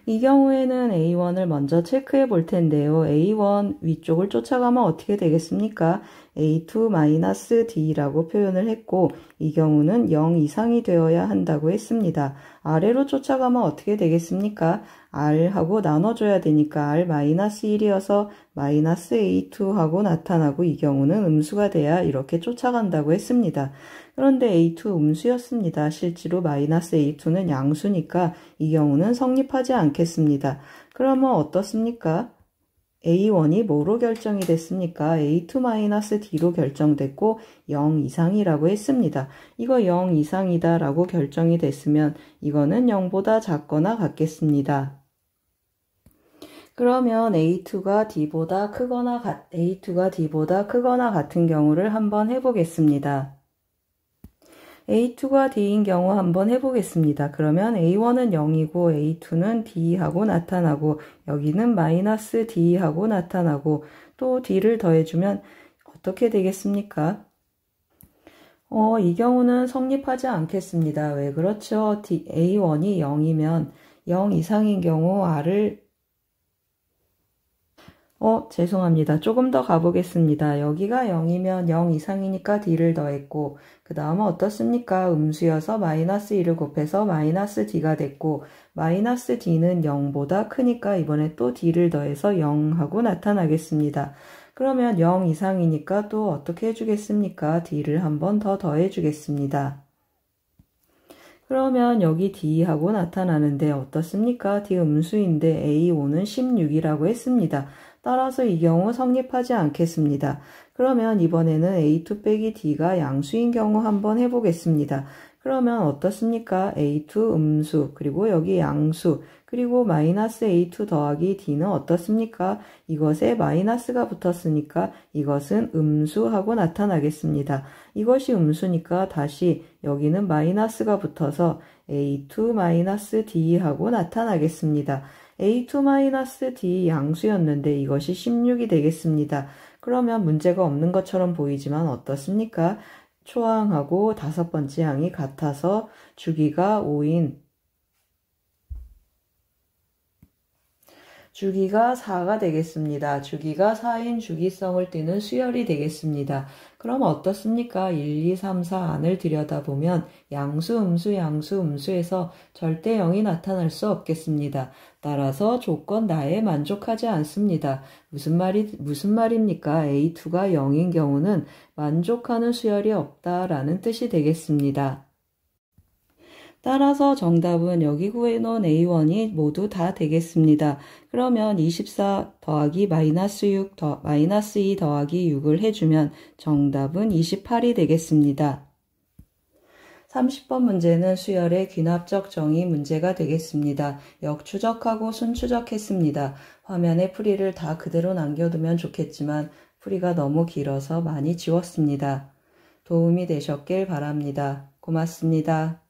이 경우에는 A1을 먼저 체크해 볼 텐데요. A1 위쪽을 쫓아가면 어떻게 되겠습니까? A2-D라고 표현을 했고 이 경우는 0 이상이 되어야 한다고 했습니다. 아래로 쫓아가면 어떻게 되겠습니까? R하고 나눠줘야 되니까 R-1이어서 마이너스 A2 하고 나타나고 이 경우는 음수가 돼야 이렇게 쫓아간다고 했습니다. 그런데 A2 음수였습니다. 실제로 마이너스 A2는 양수니까 이 경우는 성립하지 않겠습니다. 그러면 어떻습니까? A1이 뭐로 결정이 됐습니까? A2-D로 결정됐고 0 이상이라고 했습니다. 이거 0 이상이다 라고 결정이 됐으면 이거는 0보다 작거나 같겠습니다. 그러면 A2가 D보다 크거나 같은 경우를 한번 해보겠습니다. A2가 D인 경우 한번 해보겠습니다. 그러면 A1은 0이고 A2는 D하고 나타나고 여기는 마이너스 D하고 나타나고 또 D를 더해주면 어떻게 되겠습니까? 이 경우는 성립하지 않겠습니다. 왜 그렇죠? A1이 0이면 0 이상인 경우 R을 죄송합니다. 조금 더 가보겠습니다. 여기가 0이면 0 이상이니까 D를 더했고 그 다음은 어떻습니까? 음수여서 마이너스 1을 곱해서 마이너스 D가 됐고 마이너스 D는 0보다 크니까 이번에 또 D를 더해서 0 하고 나타나겠습니다. 그러면 0 이상이니까 또 어떻게 해주겠습니까? D를 한 번 더 더해주겠습니다. 그러면 여기 D하고 나타나는데 어떻습니까? D 음수인데 A5는 16이라고 했습니다. 따라서 이 경우 성립하지 않겠습니다. 그러면 이번에는 A2 빼기 D가 양수인 경우 한번 해보겠습니다. 그러면 어떻습니까? A2 음수, 그리고 여기 양수, 그리고 마이너스 A2 더하기 D는 어떻습니까? 이것에 마이너스가 붙었으니까 이것은 음수하고 나타나겠습니다. 이것이 음수니까 다시 여기는 마이너스가 붙어서 A2-D 하고 나타나겠습니다. A2-D 양수였는데 이것이 16이 되겠습니다. 그러면 문제가 없는 것처럼 보이지만 어떻습니까? 초항하고 다섯 번째 항이 같아서 주기가 5인 주기가 4가 되겠습니다. 주기가 4인 주기성을 띠는 수열이 되겠습니다. 그럼 어떻습니까? 1, 2, 3, 4 안을 들여다보면 양수, 음수, 양수, 음수에서 절대 0이 나타날 수 없겠습니다. 따라서 조건 나에 만족하지 않습니다. 무슨 말입니까? A2가 0인 경우는 만족하는 수열이 없다라는 뜻이 되겠습니다. 따라서 정답은 여기 구해놓은 A1이 모두 다 되겠습니다. 그러면 24 더하기 마이너스 6 마이너스 2 더하기 6을 해주면 정답은 28이 되겠습니다. 30번 문제는 수열의 귀납적 정의 문제가 되겠습니다. 역추적하고 순추적했습니다. 화면에 풀이를 다 그대로 남겨두면 좋겠지만 풀이가 너무 길어서 많이 지웠습니다. 도움이 되셨길 바랍니다. 고맙습니다.